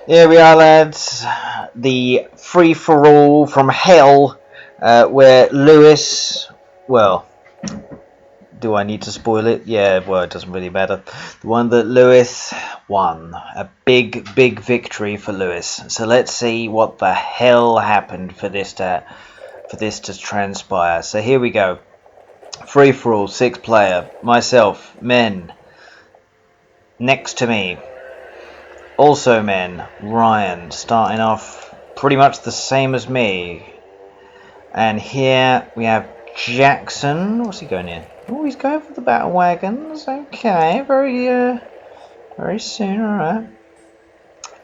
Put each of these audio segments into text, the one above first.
Here we are, lads. The free-for-all from hell, where Lewis... Well, do I need to spoil it? Yeah, well, it doesn't really matter. The one that Lewis won. A big victory for Lewis. So let's see what the hell happened for this to transpire. So here we go. Free-for-all, 6-player. Myself, men. Next to me. Also men, Ryan, starting off pretty much the same as me. And here we have Jackson. What's he going in? Oh, he's going for the battle wagons. Okay, very soon, alright.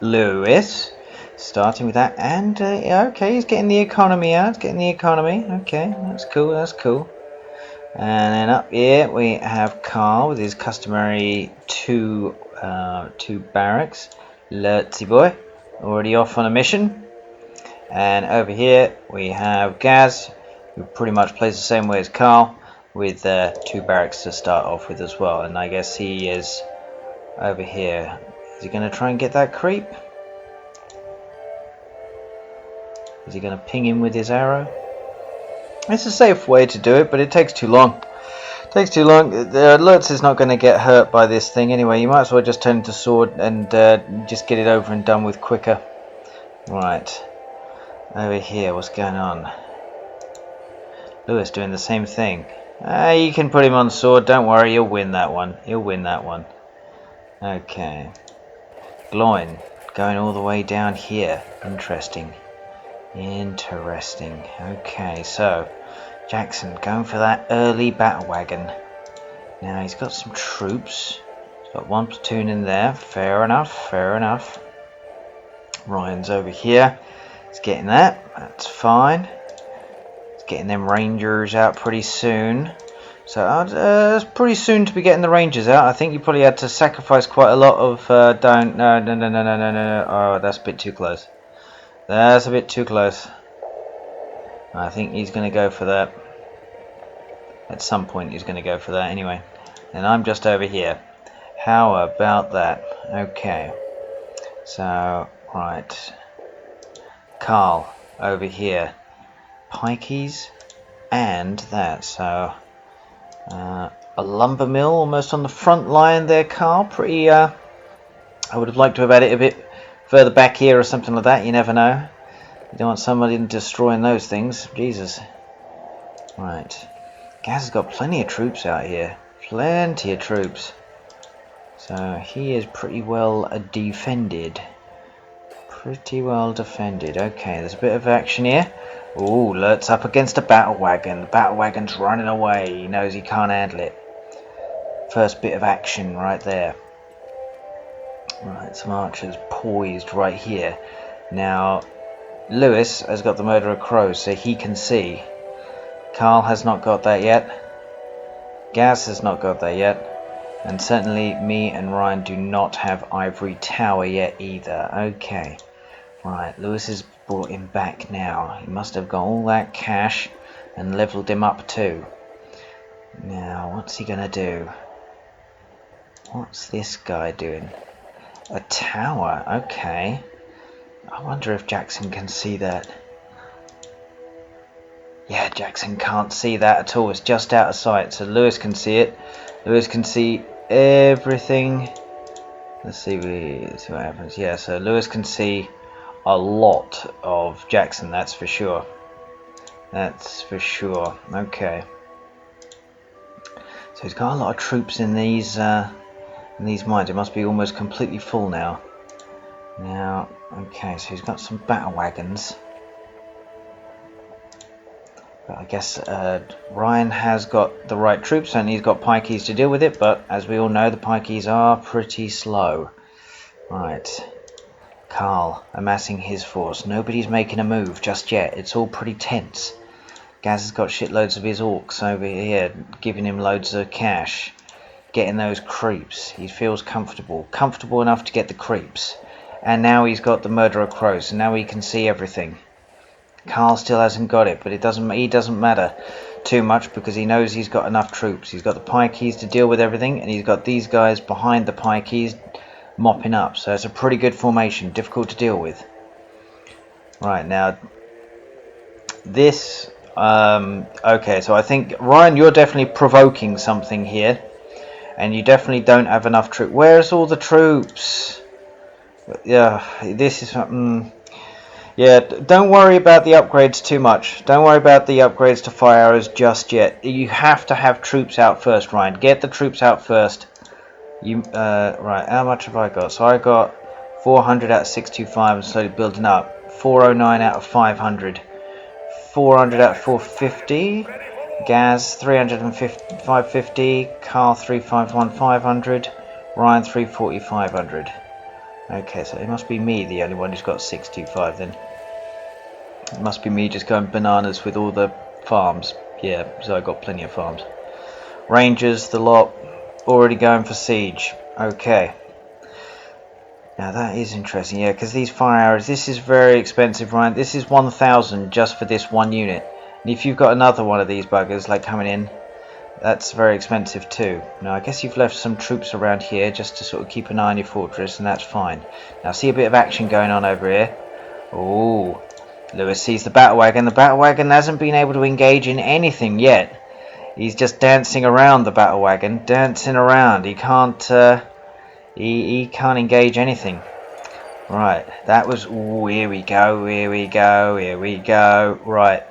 Lewis, starting with that. And, okay, he's getting the economy out. Getting the economy. Okay, that's cool. And then up here we have Carl with his customary two barracks. Lurtsy boy, already off on a mission. And over here we have Gaz, who pretty much plays the same way as Carl, with 2 barracks to start off with as well. And I guess he is over here. Is he going to try and get that creep? Is he going to ping him with his arrow? It's a safe way to do it, but it takes too long. The Lurtz is not going to get hurt by this thing anyway. You might as well just turn into sword and just get it over and done with quicker. Right. Over here, what's going on? Lewis doing the same thing. You can put him on sword. Don't worry, he'll win that one. Okay. Gloin going all the way down here. Interesting. Okay, so Jackson going for that early battle wagon. Now he's got some troops. He's got 1 platoon in there. Fair enough. Ryan's over here. He's getting that. That's fine. He's getting them rangers out pretty soon. So it's pretty soon to be getting the rangers out. I think you probably had to sacrifice quite a lot of. No. Oh, that's a bit too close. I think he's going to go for that. At some point he's going to go for that anyway. And I'm just over here. How about that? Okay. So, right. Carl over here. Pikeys and that. So, a lumber mill almost on the front line there, Carl. Pretty, I would have liked to have had it a bit further back here or something like that. You never know. You don't want somebody destroying those things. Jesus. Right. Gaz has got plenty of troops out here. So he is pretty well defended. Okay, there's a bit of action here. Ooh, Lurt's up against a battle wagon. The battle wagon's running away. He knows he can't handle it. First bit of action right there. Right, some archers poised right here. Now, Lewis has got the murderer crows, so he can see. Carl has not got that yet. Gaz has not got that yet. And certainly me and Ryan do not have Ivory Tower yet either. Okay. Right, Lewis has brought him back now. He must have got all that cash and leveled him up too. Now, what's he gonna do? What's this guy doing? A tower, okay. I wonder if Jackson can see that. Yeah, Jackson can't see that at all. It's just out of sight. So Lewis can see it. Lewis can see everything. Let's see what happens. Yeah, so Lewis can see a lot of Jackson, that's for sure. Okay. So he's got a lot of troops in these mines. It must be almost completely full now. Okay, so he's got some battle wagons. But I guess Ryan has got the right troops and he's got pikeys to deal with it, but as we all know, the pikeys are pretty slow. Right. Carl amassing his force. Nobody's making a move just yet. It's all pretty tense. Gaz has got shitloads of his orcs over here, giving him loads of cash. Getting those creeps. He feels comfortable. Comfortable enough to get the creeps. And now he's got the murderer crows, so now he can see everything. Carl still hasn't got it, but he doesn't matter too much because he knows he's got enough troops. He's got the pikeys to deal with everything, and he's got these guys behind the pikeys mopping up. So it's a pretty good formation, difficult to deal with. Right, now this okay, so I think Ryan, you're definitely provoking something here, and you definitely don't have enough troops. Where's all the troops? Yeah, this is yeah, don't worry about the upgrades too much. Don't worry about the upgrades to fire arrows just yet. You have to have troops out first, Ryan. Get the troops out first. You right, how much have I got? So I got 400 out of 625 and slowly building up. 409 out of 500. 400 out of 450. Gaz 350, 550. Carl 351, 500. Ryan 340, 500. Okay, so it must be me, the only one who's got 625 then. It must be me just going bananas with all the farms. Yeah, so I got plenty of farms. Rangers, the lot, already going for siege. Okay. Now that is interesting, yeah, because these fire arrows, this is very expensive, Ryan. This is 1,000 just for this one unit. And if you've got another one of these buggers, like coming in, that's very expensive too. Now I guess you've left some troops around here just to sort of keep an eye on your fortress, and that's fine. Now see a bit of action going on over here. Oh, Lewis sees the battle wagon. The battle wagon hasn't been able to engage in anything yet. He's just dancing around the battle wagon, dancing around. He can't he can't engage anything. Right, that was, ooh, here we go, here we go, here we go. Right.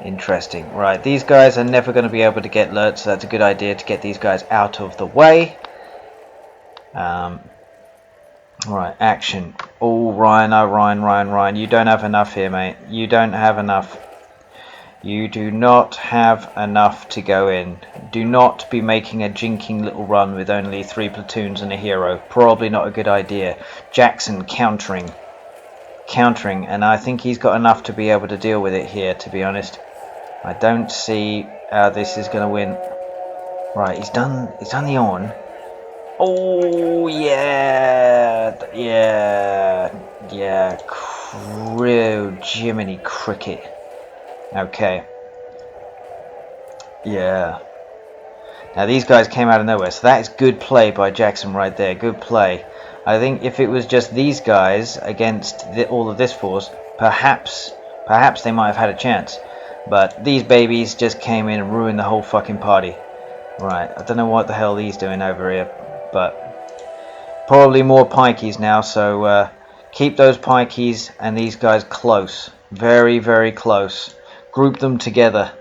Interesting. Right, these guys are never going to be able to get alert, so that's a good idea to get these guys out of the way. Right, action. Oh, Ryan, oh, Ryan, you don't have enough here, mate. You don't have enough. You do not have enough to go in. Do not be making a jinking little run with only 3 platoons and a hero. Probably not a good idea. Jackson countering, and I think he's got enough to be able to deal with it here, to be honest. I don't see how this is going to win. Right, he's done the on. Oh, yeah. Crew, Jiminy Cricket. Okay. Yeah. Now these guys came out of nowhere, so that is good play by Jackson right there. Good play. I think if it was just these guys against all of this force, perhaps they might have had a chance. But these babies just came in and ruined the whole fucking party. Right, I don't know what the hell he's doing over here, but probably more pikeys now, so keep those pikeys and these guys close. Very, very close. Group them together.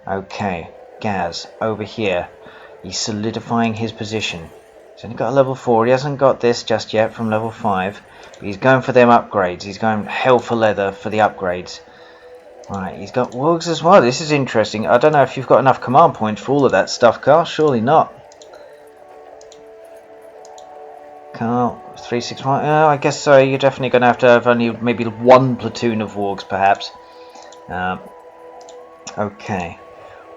Okay, Gaz, over here. He's solidifying his position. He's only got a level 4. He hasn't got this just yet from level 5. But he's going for them upgrades. He's going hell for leather for the upgrades. Right, he's got wargs as well. This is interesting. I don't know if you've got enough command points for all of that stuff, Carl. Surely not. Carl, 361. Oh, I guess so. You're definitely going to have only maybe 1 platoon of wargs, perhaps. Okay.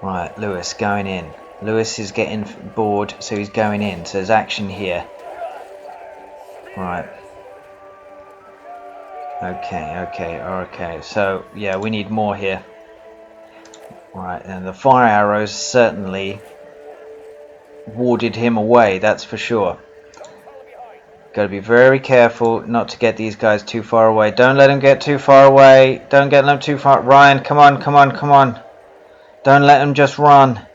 Right, Lewis going in. Lewis is getting bored, so he's going in. So there's action here. Right. Okay. So, yeah, we need more here. Right, and the fire arrows certainly warded him away, that's for sure. Got to be very careful not to get these guys too far away. Don't let them get too far away. Don't get them too far. Ryan, come on. Don't let them just run.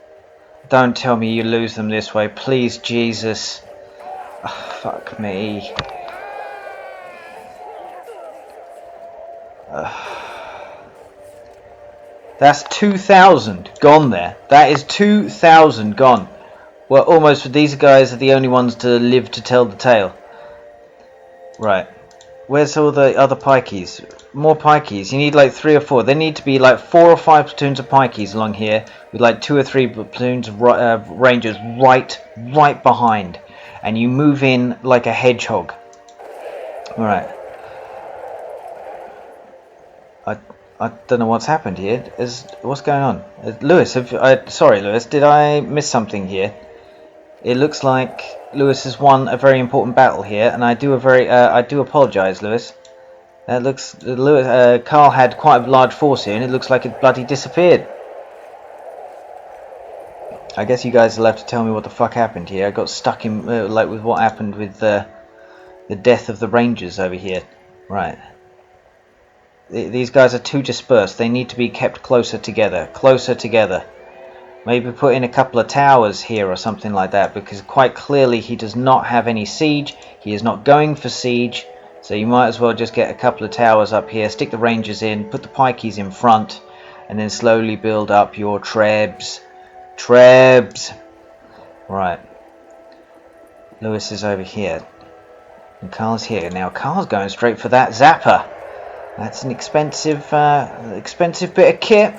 Don't tell me you lose them this way. Please, Jesus. Oh, fuck me. That's 2,000 gone there. That is 2,000 gone. Well, almost. These guys are the only ones to live to tell the tale. Right. Where's all the other pikeys? More pikeys. You need like 3 or 4. There need to be like 4 or 5 platoons of pikeys along here, with like 2 or 3 platoons of rangers right behind, and you move in like a hedgehog. All right. I don't know what's happened here. What's going on? Lewis, sorry, Lewis. Did I miss something here? It looks like Lewis has won a very important battle here, and I do apologise, Lewis. Carl had quite a large force here, and it looks like it bloody disappeared. I guess you guys will have to tell me what the fuck happened here. I got stuck in like with what happened with the death of the Rangers over here. Right. These guys are too dispersed. They need to be kept closer together. Closer together. Maybe put in a couple of towers here or something like that, because quite clearly he does not have any siege. He is not going for siege. So you might as well just get a couple of towers up here, stick the Rangers in, put the pikeys in front, and then slowly build up your trebs. Trebs! Right. Lewis is over here. And Carl's here. Now Carl's going straight for that zapper. That's an expensive bit of kit.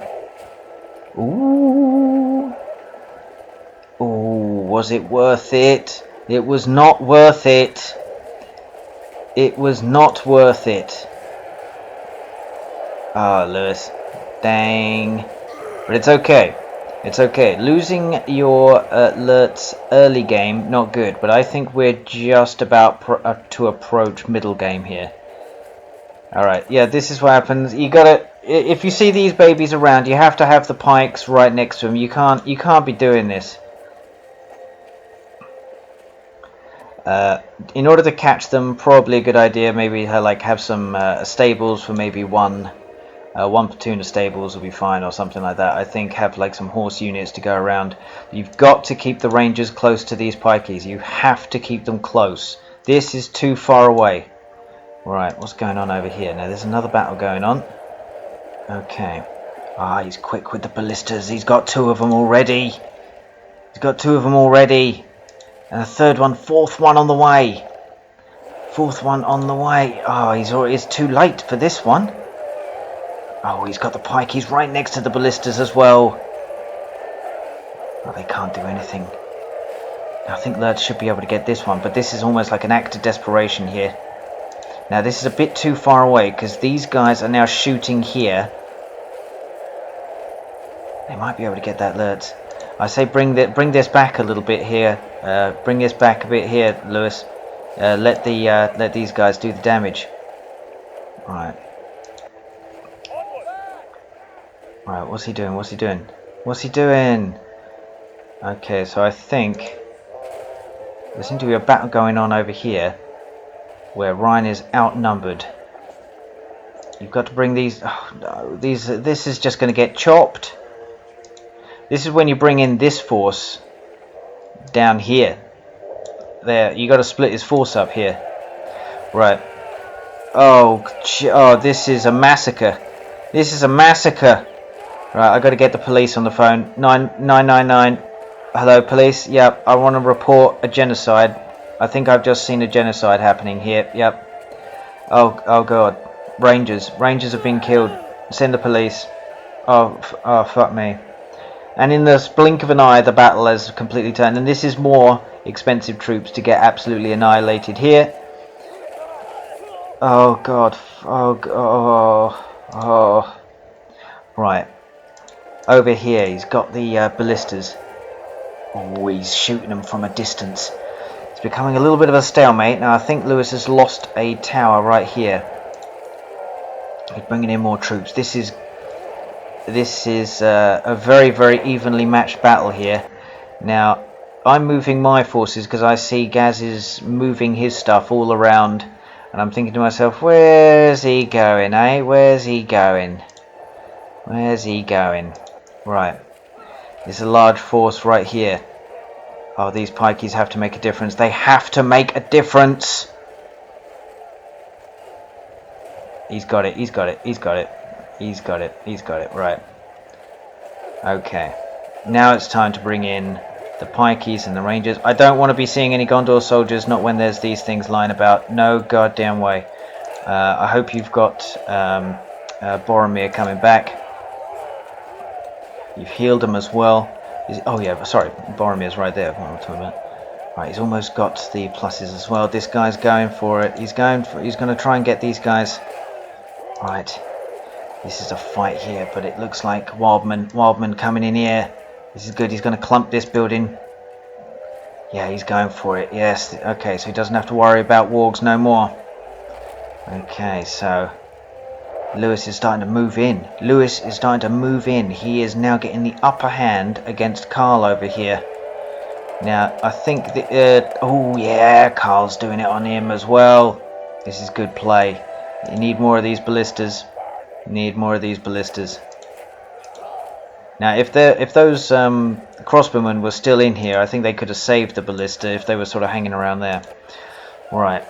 Ooh. Ooh, was it worth it? It was not worth it. It was not worth it. Ah, Lewis. Dang. But it's okay. It's okay. Losing your alerts early game, not good. But I think we're just about to approach middle game here. Alright, yeah, this is what happens. You gotta... If you see these babies around, you have to have the pikes right next to them. You can't be doing this. In order to catch them, probably a good idea. Maybe like have some stables for maybe one platoon of stables will be fine, or something like that. I think have like some horse units to go around. You've got to keep the Rangers close to these pikeys. You have to keep them close. This is too far away. Right, what's going on over here? Now there's another battle going on. Okay. Ah, he's quick with the ballistas. He's got two of them already. He's got two of them already. And a third one, fourth one on the way. Fourth one on the way. Oh, it's too late for this one. Oh, he's got the pike. He's right next to the ballistas as well. Oh, they can't do anything. I think Lurch should be able to get this one, but this is almost like an act of desperation here. Now this is a bit too far away, because these guys are now shooting here. They might be able to get that Lurch. I say bring this back a little bit here. Bring this back a bit here, Lewis. Let these guys do the damage. Right. Right, what's he doing? What's he doing? What's he doing? Okay, so I think there seems to be a battle going on over here where Ryan is outnumbered. You've got to bring these... Oh, no, this is just going to get chopped. This is when you bring in this force down here. There, you got to split his force up here. Right. Oh, this is a massacre. This is a massacre. Right, I got to get the police on the phone. 999. Hello, police. Yep, I want to report a genocide. I think I've just seen a genocide happening here. Yep. Oh God. Rangers have been killed. Send the police. Oh, fuck me. And in the blink of an eye, the battle has completely turned. And this is more expensive troops to get absolutely annihilated here. Oh God. Oh. Right. Over here, he's got the ballistas. Oh, he's shooting them from a distance. It's becoming a little bit of a stalemate. Now, I think Lewis has lost a tower right here. He's bringing in more troops. This is a very, very evenly matched battle here. Now, I'm moving my forces because I see Gaz is moving his stuff all around. And I'm thinking to myself, where's he going, eh? Where's he going? Where's he going? Right. There's a large force right here. Oh, these pikeys have to make a difference. They have to make a difference. He's got it. He's got it. He's got it. He's got it. He's got it. Right. Okay. Now it's time to bring in the pikeys and the rangers. I don't want to be seeing any Gondor soldiers, not when there's these things lying about. No goddamn way. I hope you've got Boromir coming back. You've healed him as well. Oh yeah, sorry, Boromir's right there. What am I talking about? Right, he's almost got the pluses as well. This guy's going for it. He's going to try and get these guys. Right. This is a fight here, but it looks like Wildman coming in here. This is good. He's going to clump this building. Yeah, he's going for it. Yes. Okay, so he doesn't have to worry about wargs no more. Okay, so Lewis is starting to move in. Lewis is starting to move in. He is now getting the upper hand against Carl over here. Now, I think oh yeah, Carl's doing it on him as well. This is good play. You need more of these ballistas. You need more of these ballistas. Now, if those crossbowmen were still in here, I think they could have saved the ballista if they were sort of hanging around there. Right.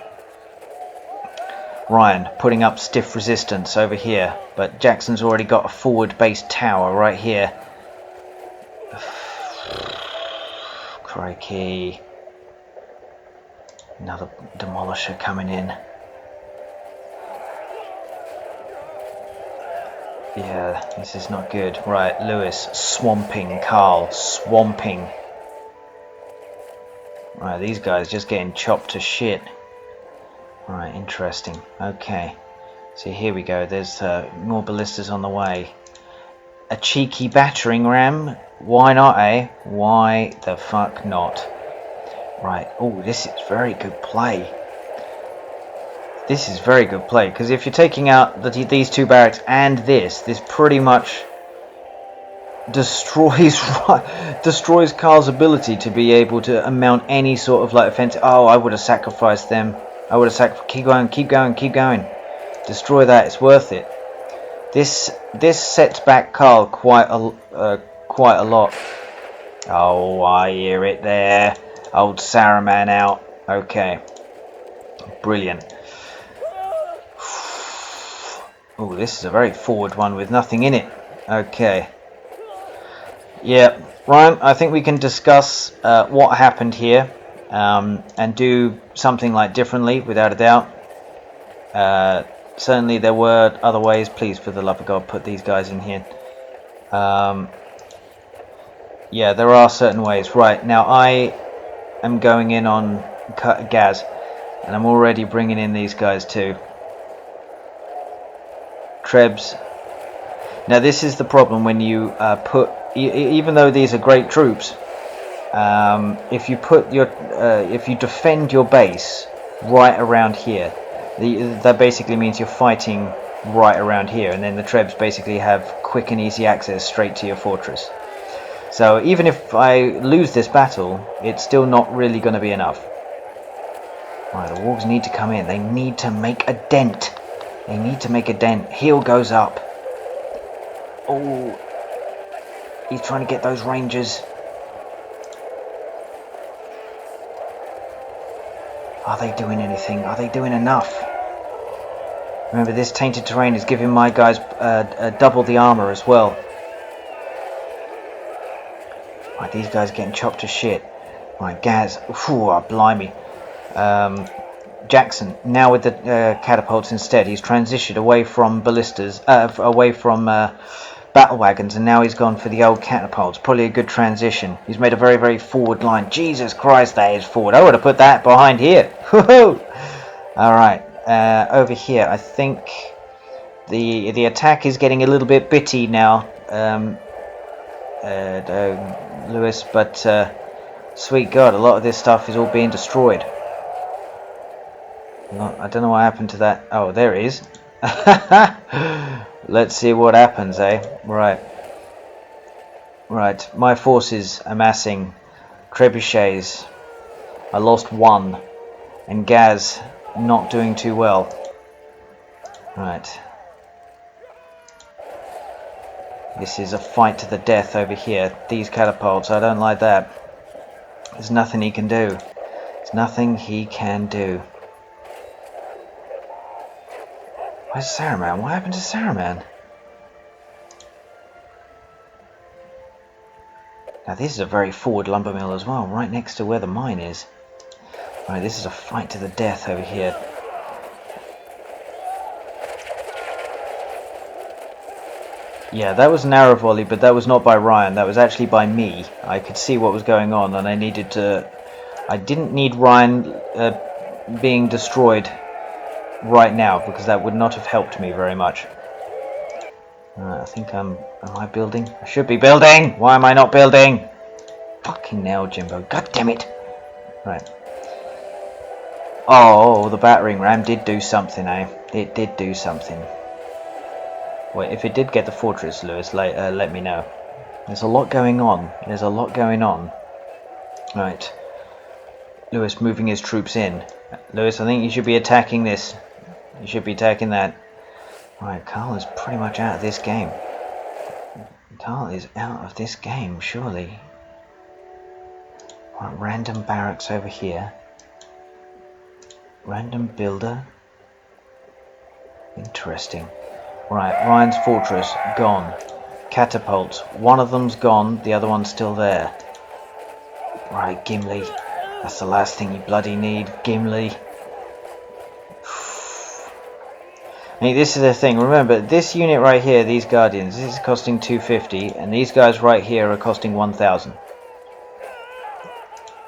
Ryan putting up stiff resistance over here, but Jackson's already got a forward-based tower right here. Crikey. Another demolisher coming in. Yeah, this is not good. Right, Lewis swamping Carl, swamping. Right, these guys just getting chopped to shit. Right, interesting. Okay, so here we go. There's more ballistas on the way. A cheeky battering ram. Why not, eh? Why the fuck not? Right. Oh, this is very good play. This is very good play, because if you're taking out these two barracks and this pretty much destroys Carl's ability to be able to mount any sort of like offensive. Oh, I would have sacrificed them. I would have sacrificed. Keep going, keep going, keep going. Destroy that. It's worth it. This sets back Carl quite a lot. Oh, I hear it there. Old Saruman out. Okay. Brilliant. Oh, this is a very forward one with nothing in it. Okay. Yeah, Ryan, I think we can discuss what happened here and do something like differently, without a doubt. Certainly there were other ways. Please, for the love of God, put these guys in here. Yeah, there are certain ways. Right, now I am going in on Gaz, and I'm already bringing in these guys too. Trebs. Now this is the problem when you put, even though these are great troops, if you put your, if you defend your base right around here, that basically means you're fighting right around here, and then the Trebs basically have quick and easy access straight to your fortress. So even if I lose this battle, it's still not really going to be enough. Right, the Wargs need to come in. They need to make a dent. They need to make a dent. Heel goes up. Oh, he's trying to get those Rangers. Are they doing anything? Are they doing enough? Remember, this tainted terrain is giving my guys double the armor as well. Right, these guys are getting chopped to shit. Right, Gaz. Ooh, oh, blimey. Jackson, now with the catapults instead, he's transitioned away from ballistas, away from battle wagons, and now he's gone for the old catapults. Probably a good transition. He's made a very, very forward line. Jesus Christ, that is forward. I would have put that behind here. Alright, over here, I think the attack is getting a little bit bitty now, Lewis, but sweet God, a lot of this stuff is all being destroyed. I don't know what happened to that. Oh, there it is. Let's see what happens, eh? Right. Right. My forces amassing trebuchets. I lost one. And Gaz not doing too well. Right. This is a fight to the death over here. These catapults, I don't like that. There's nothing he can do. There's nothing he can do. Where's Saruman? What happened to Saruman? Now this is a very forward lumber mill as well, right next to where the mine is. Right, this is a fight to the death over here. Yeah, that was an arrow volley, but that was not by Ryan. That was actually by me. I could see what was going on, and I needed to... I didn't need Ryan being destroyed right now, because that would not have helped me very much. I think am I building? I should be building! Why am I not building? Fucking nail, Jimbo. God damn it! Right. Oh, the battering ram did do something, eh? It did do something. Well, if it did get the fortress, Lewis, let me know. There's a lot going on. There's a lot going on. Right. Lewis moving his troops in. Lewis, I think you should be attacking this. You should be attacking that. Right, Carl is pretty much out of this game. Carl is out of this game, surely. Right, random barracks over here. Random builder. Interesting. Right, Ryan's fortress, gone. Catapults. One of them's gone, the other one's still there. Right, Gimli. That's the last thing you bloody need, Gimli. Hey, this is the thing, remember, this unit right here, these Guardians, this is costing 250, and these guys right here are costing 1,000.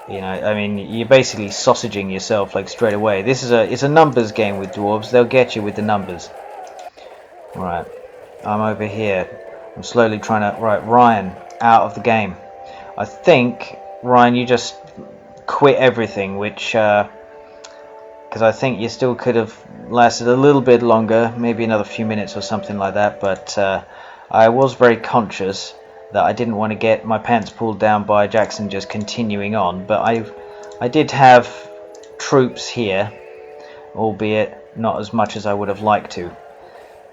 You know, I mean, you're basically sausaging yourself, like, straight away. This is it's a numbers game with dwarves, they'll get you with the numbers. Right, I'm over here. I'm slowly trying to... Right, Ryan, out of the game. I think, Ryan, you just quit everything, which... because I think you still could have lasted a little bit longer, maybe another few minutes or something like that, but I was very conscious that I didn't want to get my pants pulled down by Jackson just continuing on, but I did have troops here, albeit not as much as I would have liked to.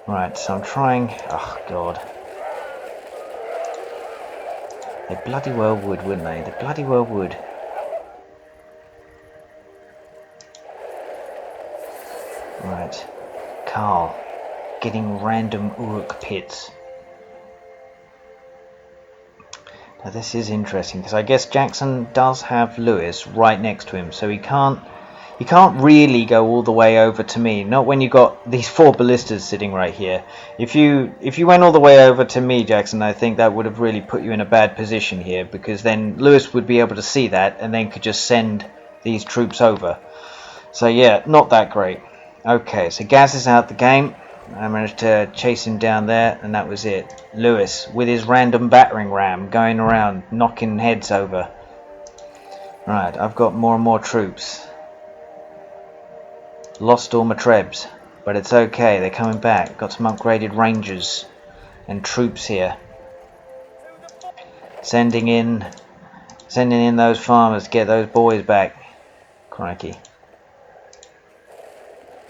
Right, so I'm trying... Oh, God. They bloody well would, wouldn't they? They bloody well would. Right, Carl, getting random Uruk pits. Now this is interesting because I guess Jackson does have Lewis right next to him, so he can't really go all the way over to me. Not when you got these 4 ballistas sitting right here. If you went all the way over to me, Jackson, I think that would have really put you in a bad position here, because then Lewis would be able to see that and then could just send these troops over. So yeah, not that great. Okay, so Gaz is out the game. I managed to chase him down there, and that was it. Lewis, with his random battering ram, going around, knocking heads over. Right, I've got more and more troops. Lost all my trebs, but it's okay, they're coming back. Got some upgraded rangers and troops here. Sending in those farmers to get those boys back. Crikey.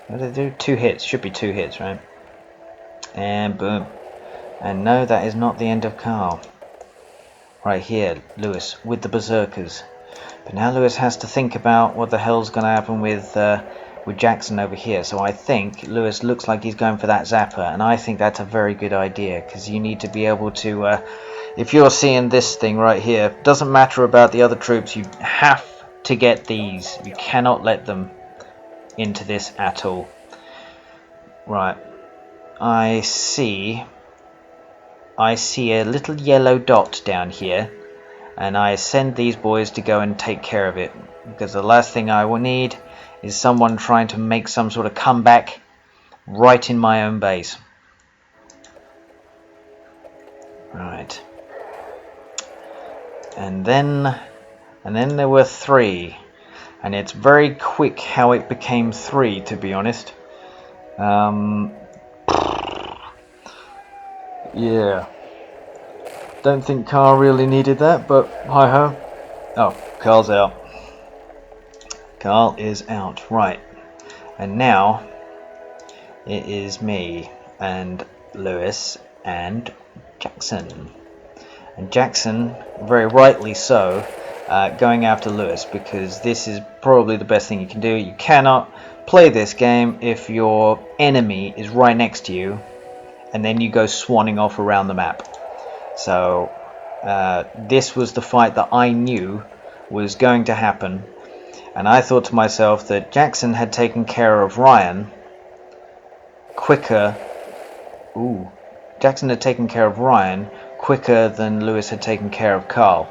What did they do? 2 hits. Should be 2 hits, right? And boom. And no, that is not the end of Carl. Right here, Lewis, with the berserkers. But now Lewis has to think about what the hell's going to happen with Jackson over here. So I think Lewis looks like he's going for that zapper, and I think that's a very good idea, because you need to be able to... if you're seeing this thing right here, doesn't matter about the other troops, you have to get these. You cannot let them into this at all. Right, I see a little yellow dot down here, and I send these boys to go and take care of it, because the last thing I will need is someone trying to make some sort of comeback right in my own base. Right, and then there were 3. And it's very quick how it became 3, to be honest. Yeah. Don't think Carl really needed that, but hi-ho. Oh, Carl's out. Carl is out, right. And now, it is me, and Lewis, and Jackson. And Jackson, very rightly so, going after Lewis, because this is probably the best thing you can do. You cannot play this game if your enemy is right next to you and then you go swanning off around the map. So this was the fight that I knew was going to happen, and I thought to myself that Jackson had taken care of Ryan quicker. Jackson had taken care of Ryan quicker than Lewis had taken care of Carl.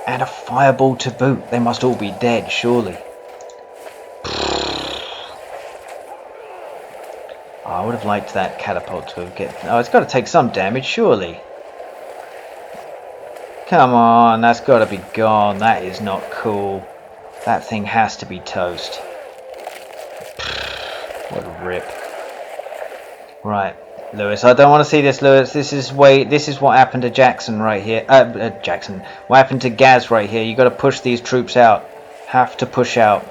And a fireball to boot. They must all be dead, surely. I would have liked that catapult to have get... Oh, it's got to take some damage, surely. Come on, that's got to be gone. That is not cool. That thing has to be toast. What a rip. Right, Lewis, I don't want to see this, Lewis. This is what happened to Jackson right here. Jackson. What happened to Gaz right here? You got to push these troops out. Have to push out.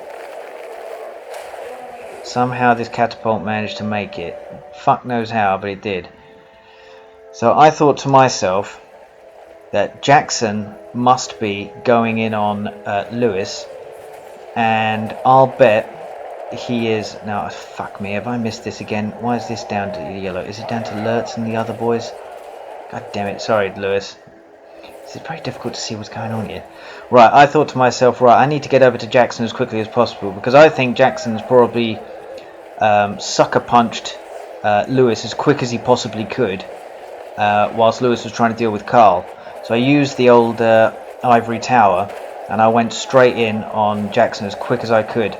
Somehow this catapult managed to make it. Fuck knows how, but it did. So I thought to myself that Jackson must be going in on Lewis, and I'll bet he is. Now, fuck me, have I missed this again? Why is this down to yellow? Is it down to Lurtz and the other boys? God damn it, sorry Lewis. It's very difficult to see what's going on here. Right, I thought to myself, right, I need to get over to Jackson as quickly as possible, because I think Jackson's probably sucker punched Lewis as quick as he possibly could, whilst Lewis was trying to deal with Carl. So I used the old ivory tower, and I went straight in on Jackson as quick as I could.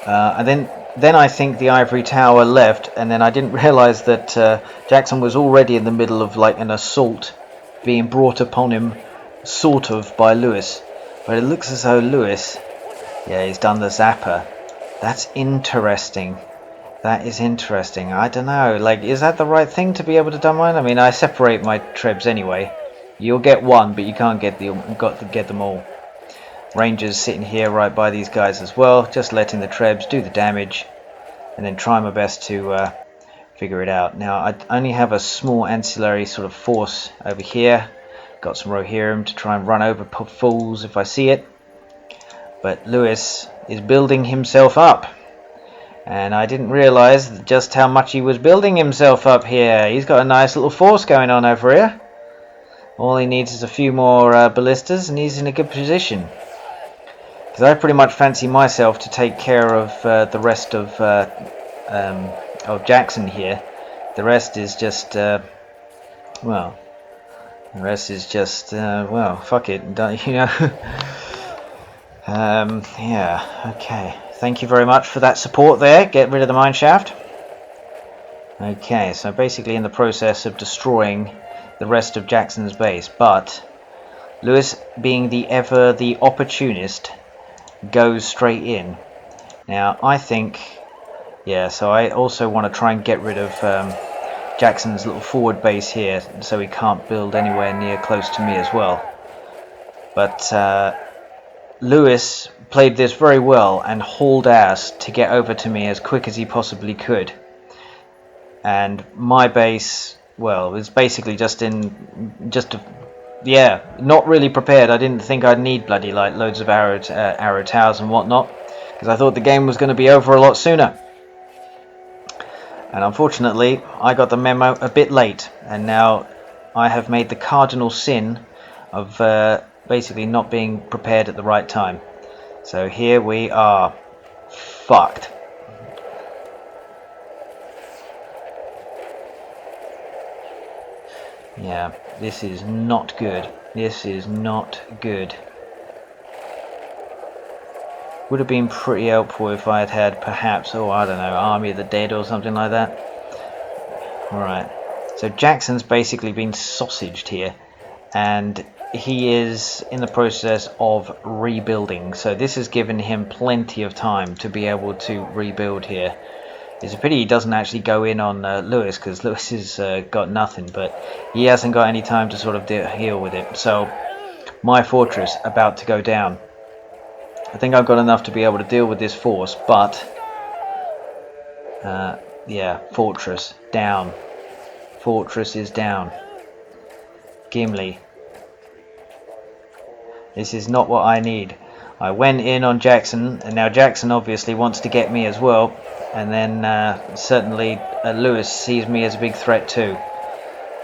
And then I think the ivory tower left, and then I didn't realise that Jackson was already in the middle of like an assault being brought upon him, sort of, by Lewis. But it looks as though Lewis, yeah, he's done the zapper. That's interesting. That is interesting. I don't know, like, is that the right thing to be able to do mine? I mean, I separate my trebs anyway. You'll get one, but you can't get them all. Rangers sitting here right by these guys as well, just letting the trebs do the damage, and then try my best to figure it out. Now, I only have a small ancillary sort of force over here. Got some Rohirrim to try and run over fools if I see it. But Lewis is building himself up, and I didn't realise just how much he was building himself up here. He's got a nice little force going on over here. All he needs is a few more ballistas, and he's in a good position. Because I pretty much fancy myself to take care of the rest of Jackson here. The rest is just, well, fuck it, don't you know? Yeah, okay. Thank you very much for that support there. Get rid of the mine shaft. Okay, so basically in the process of destroying the rest of Jackson's base, but Lewis, being the opportunist, goes straight in. Now I think, yeah, so I also want to try and get rid of Jackson's little forward base here, so he can't build anywhere near close to me as well. But Lewis played this very well and hauled ass to get over to me as quick as he possibly could. And my base, well, was basically yeah, not really prepared. I didn't think I'd need bloody like loads of arrow towers and whatnot, because I thought the game was going to be over a lot sooner. And unfortunately, I got the memo a bit late, and now I have made the cardinal sin of basically not being prepared at the right time. So here we are, fucked. Yeah, this is not good. This is not good. Would have been pretty helpful if I had had perhaps, oh I don't know, Army of the Dead or something like that. Alright, so Jackson's basically been sausaged here, and he is in the process of rebuilding. So this has given him plenty of time to be able to rebuild here. It's a pity he doesn't actually go in on Lewis, because Lewis has got nothing, but he hasn't got any time to sort of deal with it. So my fortress about to go down. I think I've got enough to be able to deal with this force, but yeah, fortress down. Fortress is down. Gimli. This is not what I need. I went in on Jackson, and now Jackson obviously wants to get me as well. And then certainly Lewis sees me as a big threat too.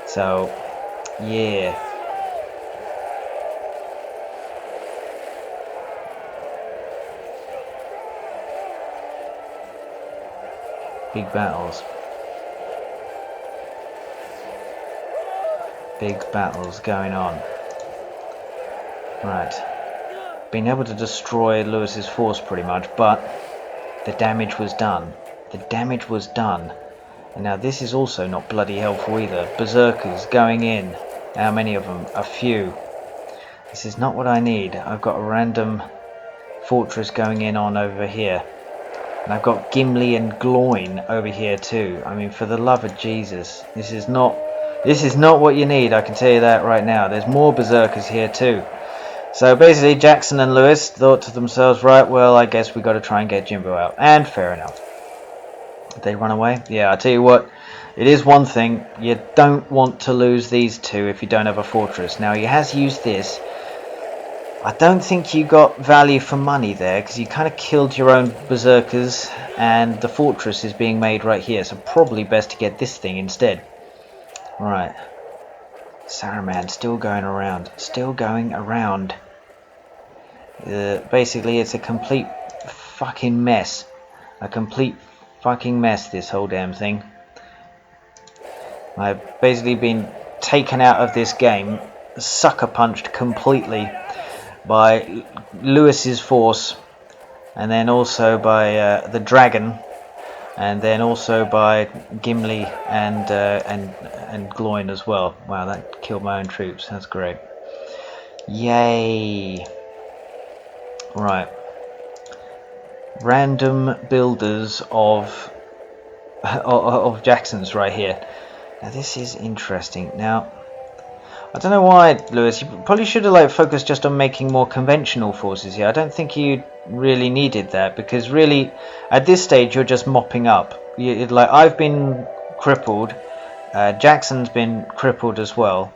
So, yeah. Big battles. Big battles going on. Right. Been able to destroy Lewis's force pretty much, but the damage was done. The damage was done. And now this is also not bloody helpful either. Berserkers going in. How many of them? A few. This is not what I need. I've got a random fortress going in on over here. And I've got Gimli and Gloin over here too. I mean, for the love of Jesus, this is not what you need. I can tell you that right now. There's more berserkers here too. So basically, Jackson and Lewis thought to themselves, right, well, I guess we got to try and get Jimbo out. And fair enough. Did they run away? Yeah, I tell you what, it is one thing. You don't want to lose these two if you don't have a fortress. Now, he has used this. I don't think you got value for money there, because you kind of killed your own berserkers, and the fortress is being made right here, so probably best to get this thing instead. Right. Saruman still going around. Still going around. Basically, it's a complete fucking mess. A complete fucking mess, this whole damn thing. I've basically been taken out of this game, sucker punched completely by Lewis's force, and then also by the dragon, and then also by Gimli and Gloin as well. Wow, that killed my own troops. That's great. Yay! Right. Random builders of Jackson's right here. Now this is interesting. Now, I don't know why, Lewis, you probably should have focused just on making more conventional forces here. I don't think you really needed that, because really at this stage you're just mopping up. I've been crippled, Jackson's been crippled as well,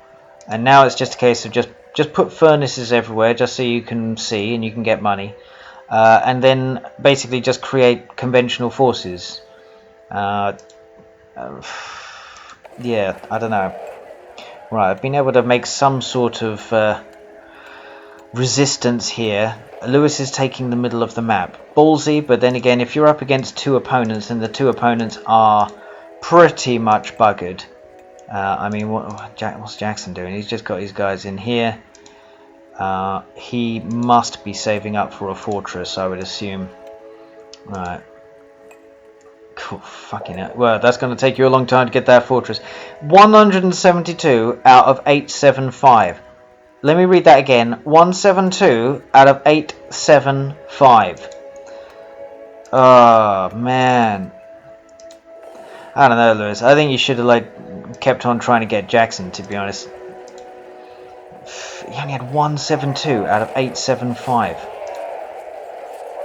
and now it's just a case of just put furnaces everywhere just so you can see and you can get money, and then basically just create conventional forces. Yeah, I don't know. Right, I've been able to make some sort of resistance here. Lewis is taking the middle of the map. Ballsy, but then again, if you're up against two opponents and the two opponents are pretty much buggered. I mean, what's Jackson doing? He's just got his guys in here. He must be saving up for a fortress, I would assume. Right. Cool, fucking hell. Well, that's going to take you a long time to get that fortress. 172 out of 875. Let me read that again. 172 out of 875. Oh, man. I don't know, Lewis. I think you should have kept on trying to get Jackson, to be honest. He only had 172 out of 875.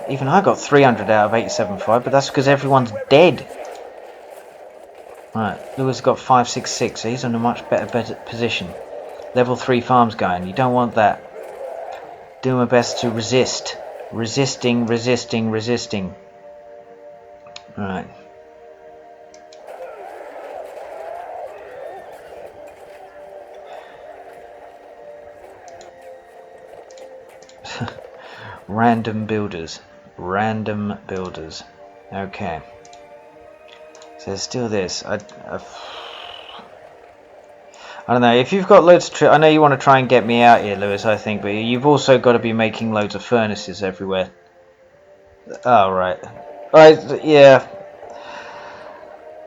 Even I got 300 out of 875, but that's because everyone's dead. Right, Lewis got 566, so he's in a much better position. Level 3 farms going. You don't want that. Do my best to resist. Resisting. Right. Random builders. Okay. So there's still this. I don't know. If you've got loads of I know you want to try and get me out here, Lewis, I think, but you've also got to be making loads of furnaces everywhere. Oh, right. Right, yeah.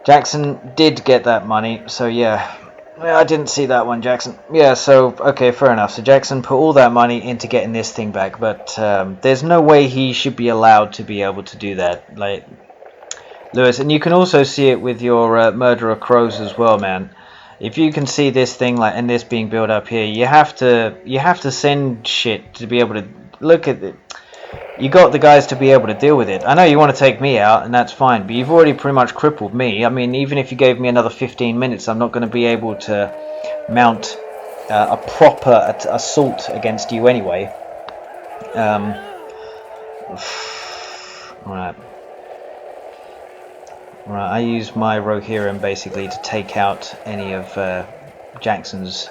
Jackson did get that money, so yeah. I didn't see that one, Jackson. Yeah, so, okay, fair enough. So Jackson put all that money into getting this thing back, but there's no way he should be allowed to be able to do that, Lewis. And you can also see it with your Murderer Crows as well, man. If you can see this thing, and this being built up here, you have to send shit to be able to look at it. You got the guys to be able to deal with it. I know you want to take me out, and that's fine, but you've already pretty much crippled me. I mean, even if you gave me another 15 minutes, I'm not going to be able to mount a proper assault against you anyway. Right. I use my Rohirrim basically to take out any of Jackson's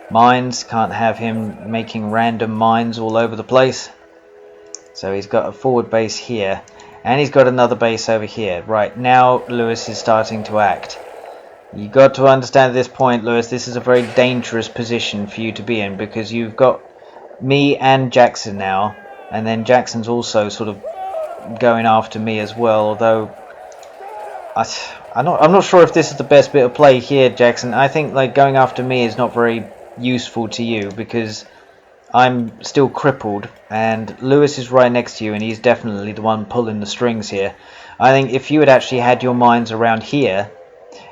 mines. Can't have him making random mines all over the place. So he's got a forward base here, and he's got another base over here. Right, now Lewis is starting to act. You got to understand at this point, Lewis, this is a very dangerous position for you to be in, because you've got me and Jackson now, and then Jackson's also sort of going after me as well, although I'm not sure if this is the best bit of play here, Jackson. I think going after me is not very useful to you, because I'm still crippled, and Lewis is right next to you, and he's definitely the one pulling the strings here. I think if you had actually had your minds around here,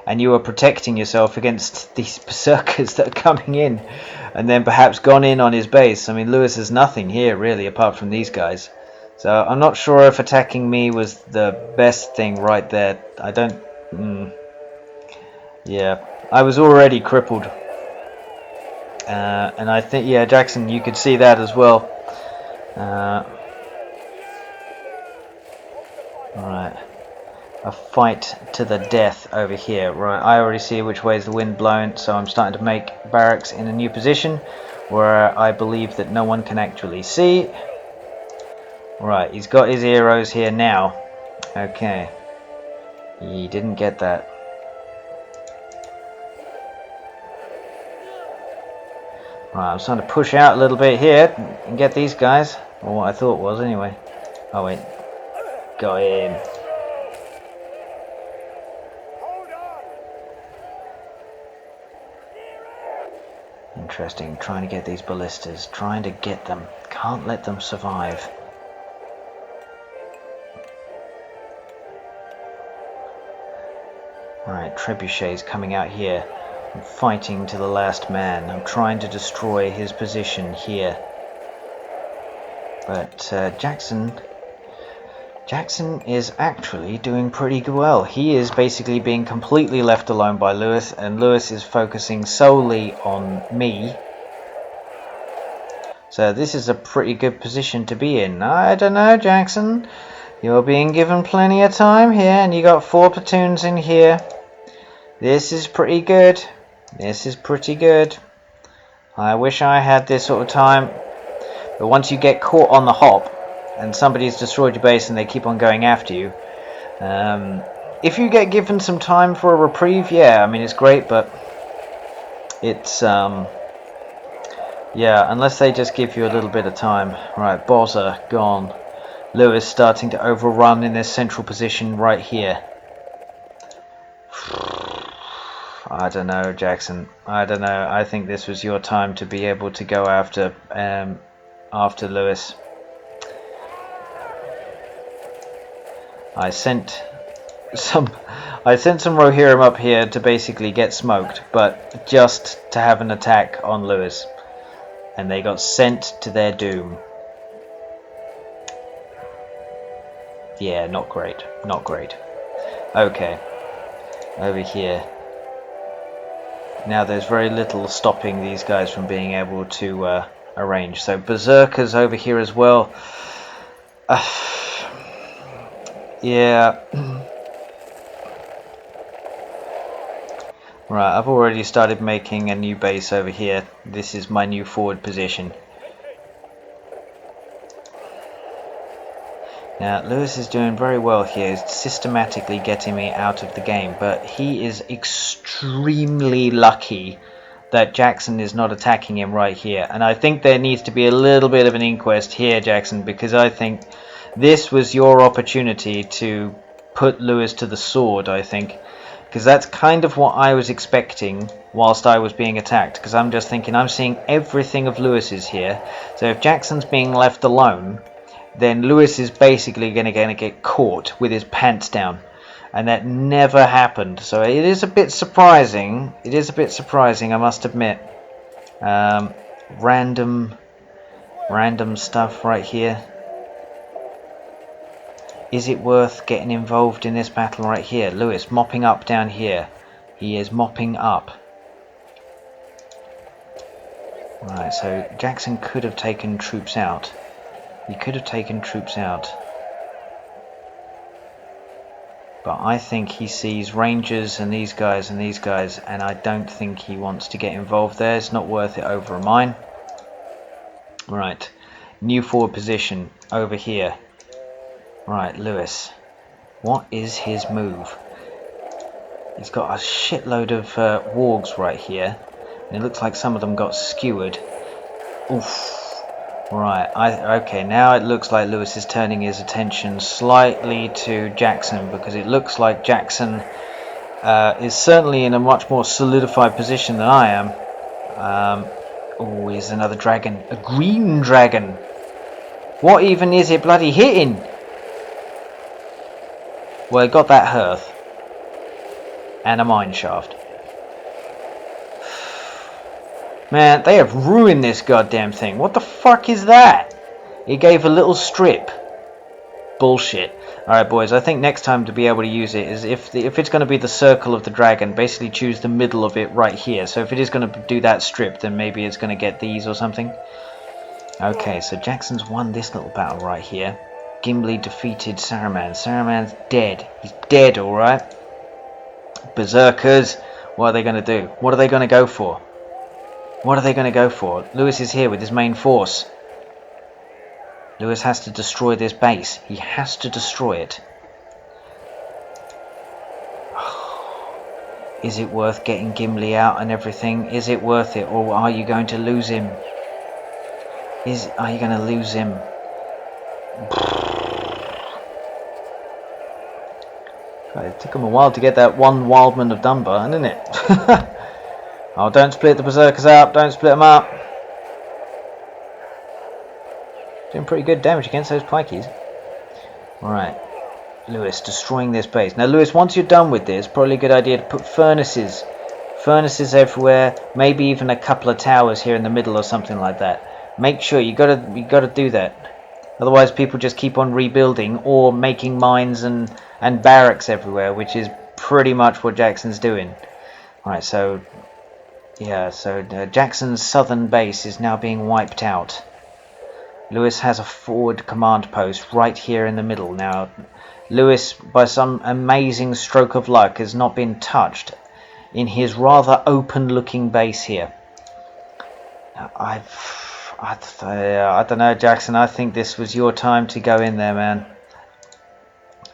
and you were protecting yourself against these berserkers that are coming in, and then perhaps gone in on his base. I mean, Lewis has nothing here really apart from these guys, so I'm not sure if attacking me was the best thing right there. I don't yeah, I was already crippled, and I think, yeah, Jackson, you could see that as well. Right, a fight to the death over here. Right, I already see which way is the wind blowing, so I'm starting to make barracks in a new position where I believe that no one can actually see. Right, he's got his heroes here now. Okay, he didn't get that. Right, I'm starting to push out a little bit here and get these guys, or what I thought was anyway. Oh wait, got him. Interesting, trying to get these ballistas, trying to get them, can't let them survive. Right, trebuchets coming out here. I'm fighting to the last man. I'm trying to destroy his position here. But Jackson is actually doing pretty well. He is basically being completely left alone by Lewis, and Lewis is focusing solely on me. So this is a pretty good position to be in. I don't know, Jackson. You're being given plenty of time here, and you got 4 platoons in here. This is pretty good. This is pretty good. I wish I had this sort of time. But once you get caught on the hop, and somebody's destroyed your base and they keep on going after you, if you get given some time for a reprieve, yeah, I mean, it's great, but it's yeah, unless they just give you a little bit of time. Right, Bozza gone. Lewis starting to overrun in this central position right here. I don't know, Jackson. I don't know. I think this was your time to be able to go after Lewis. I sent some Rohirrim up here to basically get smoked, but just to have an attack on Lewis, and they got sent to their doom. Yeah, not great. Not great. Okay, over here. Now there's very little stopping these guys from being able to arrange. So berserkers over here as well. Yeah. Right, I've already started making a new base over here. This is my new forward position. Now, Lewis is doing very well here, systematically getting me out of the game, but he is extremely lucky that Jackson is not attacking him right here. And I think there needs to be a little bit of an inquest here, Jackson, because I think this was your opportunity to put Lewis to the sword, I think. Because that's kind of what I was expecting whilst I was being attacked. Because I'm just thinking, I'm seeing everything of Lewis's here. So if Jackson's being left alone, then Lewis is basically going to get caught with his pants down. And that never happened. So it is a bit surprising. It is a bit surprising, I must admit. Random stuff right here. Is it worth getting involved in this battle right here? Lewis mopping up down here. He is mopping up. Right, so Jackson could have taken troops out. He could have taken troops out. But I think he sees Rangers and these guys, and I don't think he wants to get involved there. It's not worth it over a mine. Right, new forward position over here. Right, Lewis. What is his move? He's got a shitload of wargs right here. And it looks like some of them got skewered. Oof. Right, okay, now it looks like Lewis is turning his attention slightly to Jackson, because it looks like Jackson is certainly in a much more solidified position than I am. Oh, here's another dragon. A green dragon. What even is it bloody hitting? Well, it got that hearth. And a mine shaft. Man, they have ruined this goddamn thing. What the fuck is that? It gave a little strip. Bullshit. Alright boys, I think next time to be able to use it is if it's going to be the circle of the dragon, basically choose the middle of it right here. So if it is going to do that strip, then maybe it's going to get these or something. Okay, so Jackson's won this little battle right here. Gimli defeated Saruman. Saruman's dead. He's dead, alright. Berserkers, what are they going to do? What are they going to go for? What are they going to go for? Lewis is here with his main force. Lewis has to destroy this base. He has to destroy it. Is it worth getting Gimli out and everything? Is it worth it? Or are you going to lose him? Are you going to lose him? It took him a while to get that one Wildman of Dunbar, didn't it? Oh, don't split the Berserkers up. Don't split them up. Doing pretty good damage against those pikeys. Alright. Lewis, destroying this base. Now, Lewis, once you're done with this, probably a good idea to put furnaces. Furnaces everywhere. Maybe even a couple of towers here in the middle or something like that. Make sure you gotta do that. Otherwise, people just keep on rebuilding or making mines and barracks everywhere, which is pretty much what Jackson's doing. Alright, so yeah, so Jackson's southern base is now being wiped out. Lewis has a forward command post right here in the middle. Now, Lewis, by some amazing stroke of luck, has not been touched in his rather open-looking base here. I don't know, Jackson. I think this was your time to go in there, man.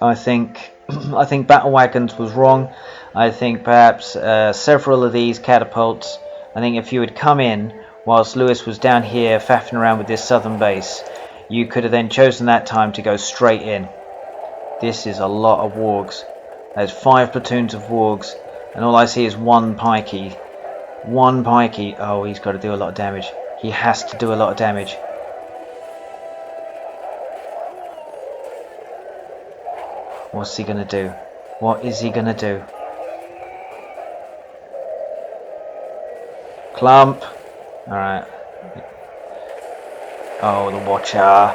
I think Battle Wagons was wrong. I think perhaps several of these catapults. I think if you had come in whilst Lewis was down here faffing around with this southern base, you could have then chosen that time to go straight in. This is a lot of wargs. There's 5 platoons of wargs, and all I see is one pikey. One pikey. Oh, he's got to do a lot of damage. He has to do a lot of damage. What's he going to do? What is he going to do? Clump. Alright. Oh, the Watcher.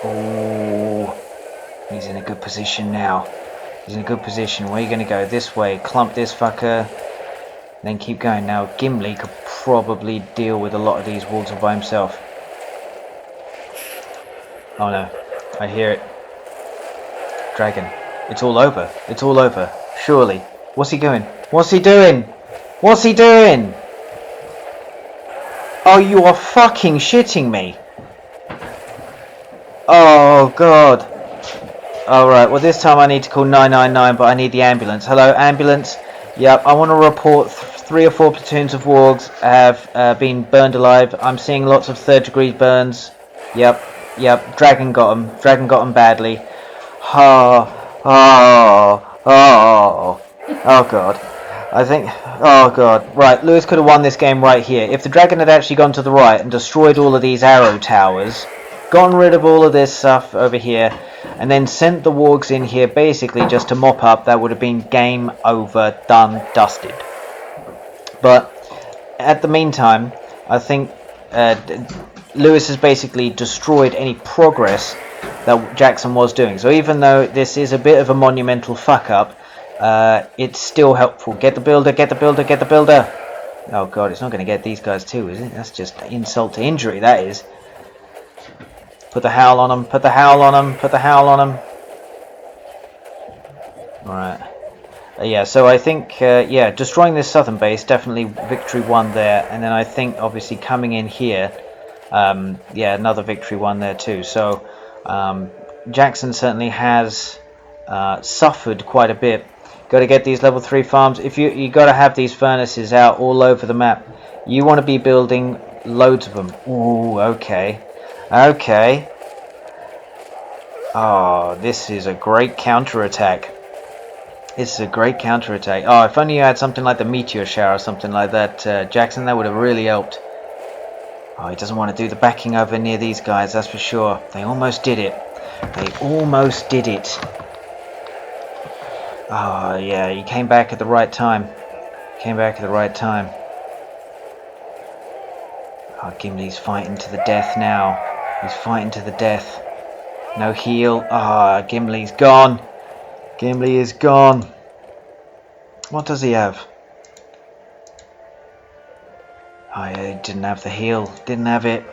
Oh, he's in a good position now. He's in a good position. Where are you going to go? This way. Clump this fucker. Then keep going. Now, Gimli could probably deal with a lot of these wargs by himself. Oh no. I hear it. Dragon. It's all over. It's all over. Surely. What's he doing? What's he doing? What's he doing? Oh, you are fucking shitting me. Oh, God. Alright, well this time I need to call 999, but I need the ambulance. Hello, ambulance. Yep, I want to report 3 or 4 platoons of wargs have been burned alive. I'm seeing lots of 3rd degree burns. Yep, dragon got them. Dragon got them badly. Oh, God. I think, oh God, right, Lewis could have won this game right here. If the dragon had actually gone to the right and destroyed all of these arrow towers, gotten rid of all of this stuff over here, and then sent the wargs in here basically just to mop up, that would have been game over, done, dusted. But at the meantime, I think Lewis has basically destroyed any progress that Jackson was doing. So even though this is a bit of a monumental fuck up, it's still helpful. Get the builder, get the builder, get the builder. Oh God, it's not going to get these guys too, is it? That's just insult to injury, that is. Put the howl on them, put the howl on them, put the howl on them. Alright. Yeah, so I think, yeah, destroying this southern base, definitely victory won there. And then I think, obviously, coming in here, yeah, another victory won there too. So, Jackson certainly has suffered quite a bit. Got to get these level 3 farms. If you got to have these furnaces out all over the map. You want to be building loads of them. Ooh, okay. Okay. Oh, this is a great counterattack. This is a great counterattack. Oh, if only you had something like the meteor shower or something like that, Jackson, that would have really helped. Oh, he doesn't want to do the backing over near these guys, that's for sure. They almost did it. They almost did it. Oh, yeah, he came back at the right time. Came back at the right time. Oh, Gimli's fighting to the death now. He's fighting to the death. No heal. Ah, Gimli's gone. Gimli is gone. What does he have? Oh, yeah, he didn't have the heal. Didn't have it.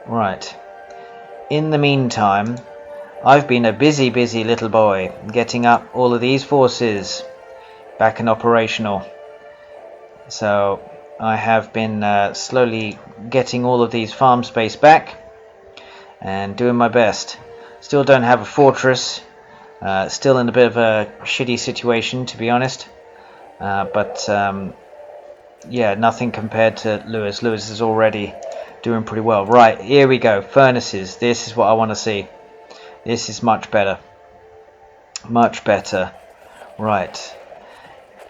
Right. In the meantime, I've been a busy little boy, getting up all of these forces back and operational. So I have been slowly getting all of these farm space back and doing my best. Still don't have a fortress, still in a bit of a shitty situation, to be honest, but yeah, nothing compared to Lewis. Lewis is already doing pretty well. Right, here we go. Furnaces. This is what I want to see. This is much better. Much better. Right.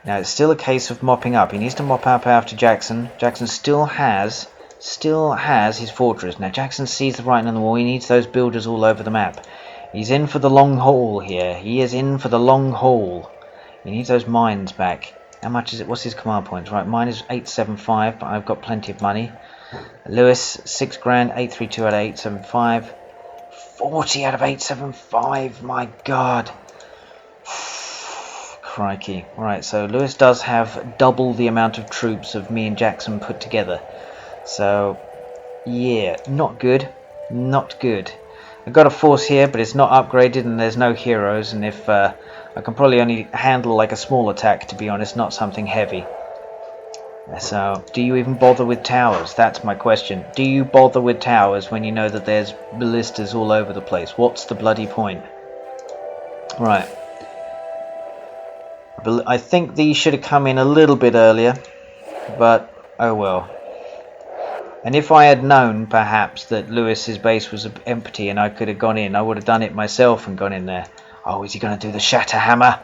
Now it's still a case of mopping up. He needs to mop up after Jackson. Jackson still has his fortress. Now Jackson sees the writing on the wall. He needs those builders all over the map. He's in for the long haul here. He is in for the long haul. He needs those mines back. How much is it? What's his command points? Right, mine is 875, but I've got plenty of money. Lewis, 6 grand, 832 out of 875. 40 out of 875, my god. Crikey. Right, so Lewis does have double the amount of troops of me and Jackson put together. So, yeah, not good. Not good. I've got a force here, but it's not upgraded and there's no heroes, and if I can probably only handle like a small attack, to be honest, not something heavy. So, do you even bother with towers? That's my question. Do you bother with towers when you know that there's ballistas all over the place? What's the bloody point? Right. I think these should have come in a little bit earlier, but oh well. And if I had known, perhaps, that Lewis's base was empty and I could have gone in, I would have done it myself and gone in there. Oh, is he going to do the shatter hammer?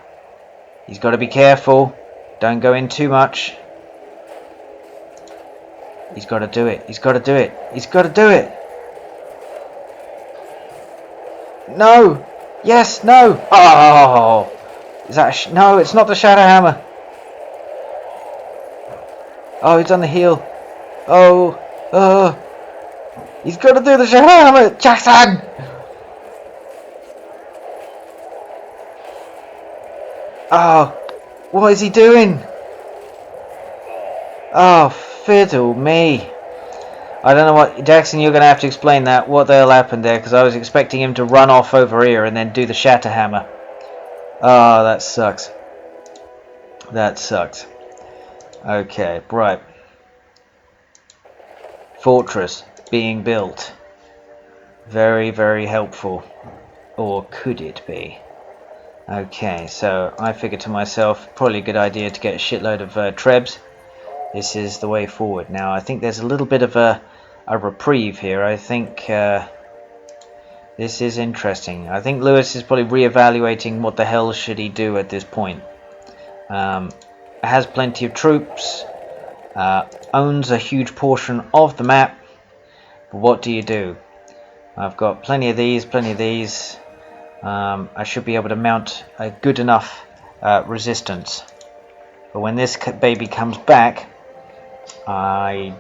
He's got to be careful. Don't go in too much. He's got to do it. He's got to do it. He's got to do it. No. Yes. No. Oh. Is that no? It's not the shatter hammer. Oh, he's on the heel. Oh. He's got to do the shatter hammer. Jackson. Oh. What is he doing? Oh. Fiddle me. I don't know what... Jackson, you're going to have to explain that. What the hell happened there? Because I was expecting him to run off over here and then do the shatter hammer. Oh, that sucks. That sucks. Okay, right. Fortress being built. Very, very helpful. Or could it be? Okay, so I figured to myself, probably a good idea to get a shitload of trebs. This is the way forward. Now, I think there's a little bit of a reprieve here. I think this is interesting. I think Lewis is probably re-evaluating what the hell should he do at this point. Has plenty of troops, owns a huge portion of the map, but what do you do? I've got plenty of these, I should be able to mount a good enough resistance. But when this baby comes back, I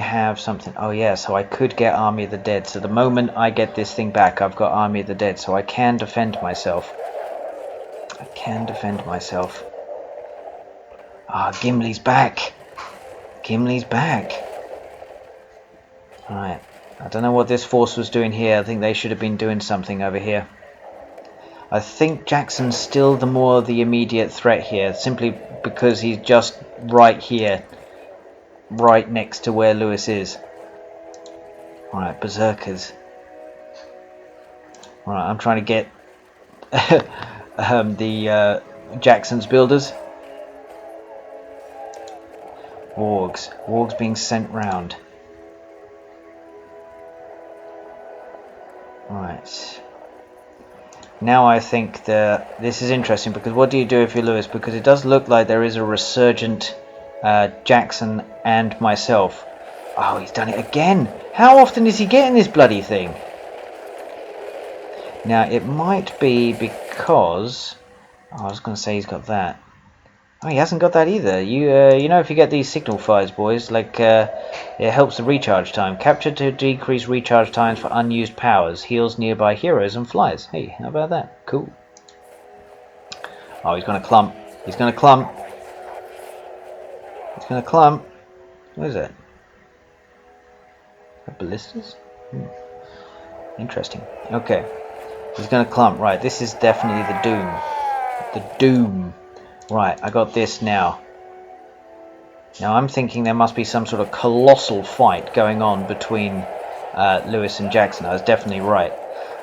have something. Oh yeah, so I could get Army of the Dead. So the moment I get this thing back, I've got Army of the Dead, so I can defend myself. I can defend myself. Ah, Gimli's back. Gimli's back. Alright. I don't know what this force was doing here. I think they should have been doing something over here. I think Jackson's still the immediate threat here, simply because he's just right here, right next to where Lewis is. Alright, berserkers. Alright, I'm trying to get the Jackson's builders. Wargs being sent round. Right. Now I think this is interesting, because what do you do if you're Lewis? Because it does look like there is a resurgent Jackson and myself. Oh, he's done it again. How often is he getting this bloody thing? Now, it might be because... Oh, I was going to say he's got that. Oh, he hasn't got that either. You know, if you get these signal fires, boys, like, it helps the recharge time. Capture to decrease recharge times for unused powers. Heals nearby heroes and flies. Hey, how about that? Cool. Oh, he's going to clump. He's going to clump. He's going to clump. What is that? Ballistas? Interesting. Okay. He's going to clump. Right, this is definitely the doom. The doom. Right, I got this now. Now I'm thinking there must be some sort of colossal fight going on between Lewis and Jackson. I was definitely right.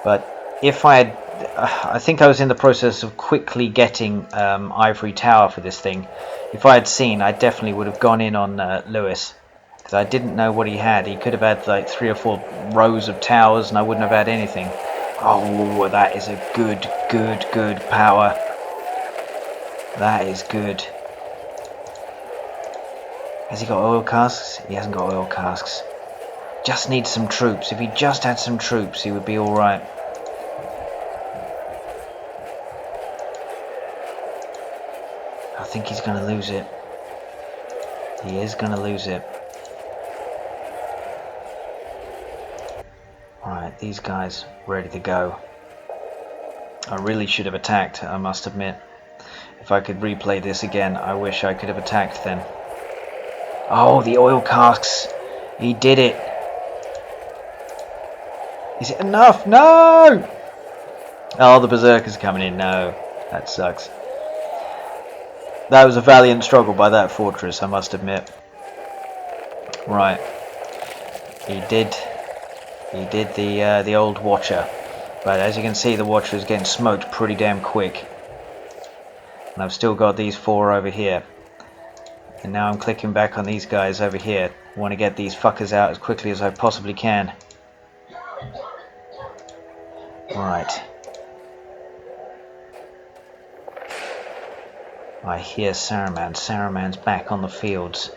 But if I had... I think I was in the process of quickly getting Ivory Tower for this thing. If I had seen, I definitely would have gone in on Lewis. Because I didn't know what he had. He could have had like 3 or 4 rows of towers and I wouldn't have had anything. Oh, that is a good power. That is good. Has he got oil casks? He hasn't got oil casks. Just needs some troops. If he just had some troops, he would be alright. I think he's going to lose it. He is going to lose it. Alright, these guys ready to go. I really should have attacked, I must admit. If I could replay this again, I wish I could have attacked then. Oh, the oil casks! He did it! Is it enough? No! Oh, the berserkers are coming in. No, that sucks. That was a valiant struggle by that fortress, I must admit. Right. He did the old Watcher. But as you can see, the Watcher is getting smoked pretty damn quick. And I've still got these 4 over here. And now I'm clicking back on these guys over here. I want to get these fuckers out as quickly as I possibly can. Right. I hear Saruman. Saruman's back on the fields.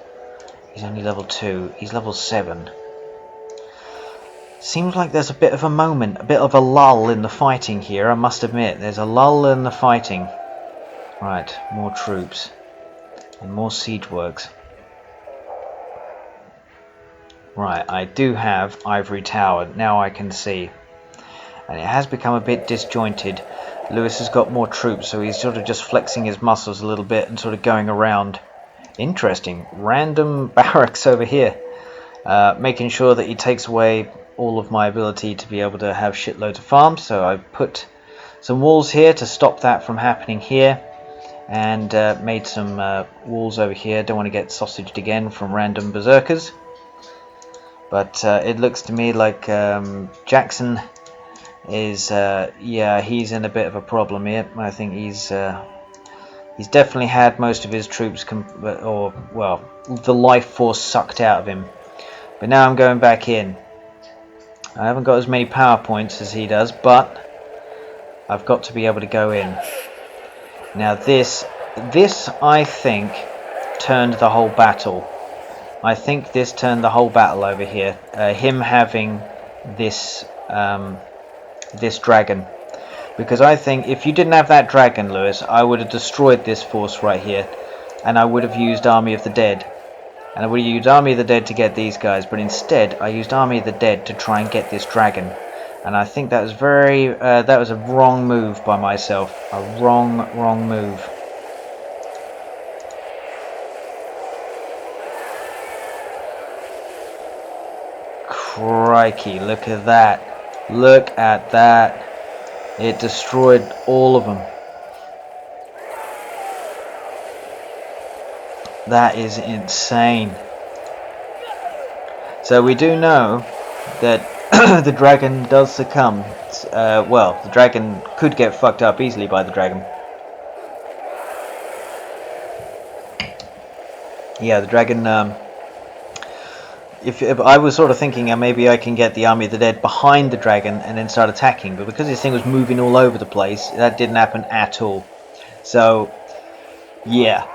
He's only level 2. He's level 7. Seems like there's a bit of a moment, a bit of a lull in the fighting here, I must admit. There's a lull in the fighting. Right, more troops. And more siege works. Right, I do have Ivory Tower, now I can see. And it has become a bit disjointed. Lewis has got more troops, so he's sort of just flexing his muscles a little bit and sort of going around. Interesting. Random barracks over here. Making sure that he takes away all of my ability to be able to have shitloads of farms. So I put some walls here to stop that from happening here. And made some walls over here. Don't want to get sausaged again from random berserkers. But it looks to me like Jackson is, yeah, he's in a bit of a problem here. I think he's definitely had most of his troops, well, the life force sucked out of him. But now I'm going back in. I haven't got as many power points as he does, but I've got to be able to go in. Now this I think turned the whole battle. I think this turned the whole battle over here. Him having this this dragon, because I think if you didn't have that dragon, Lewis, I would have destroyed this force right here, and I would have used Army of the Dead, and I would have used Army of the Dead to get these guys. But instead, I used Army of the Dead to try and get this dragon. And I think that was that was a wrong move by myself. A wrong move. Crikey, look at that. Look at that. It destroyed all of them. That is insane. So we do know that the dragon does succumb. Well, the dragon could get fucked up easily by the dragon. Yeah, the dragon, if I was sort of thinking maybe I can get the Army of the Dead behind the dragon and then start attacking, but because this thing was moving all over the place, that didn't happen at all. So, yeah.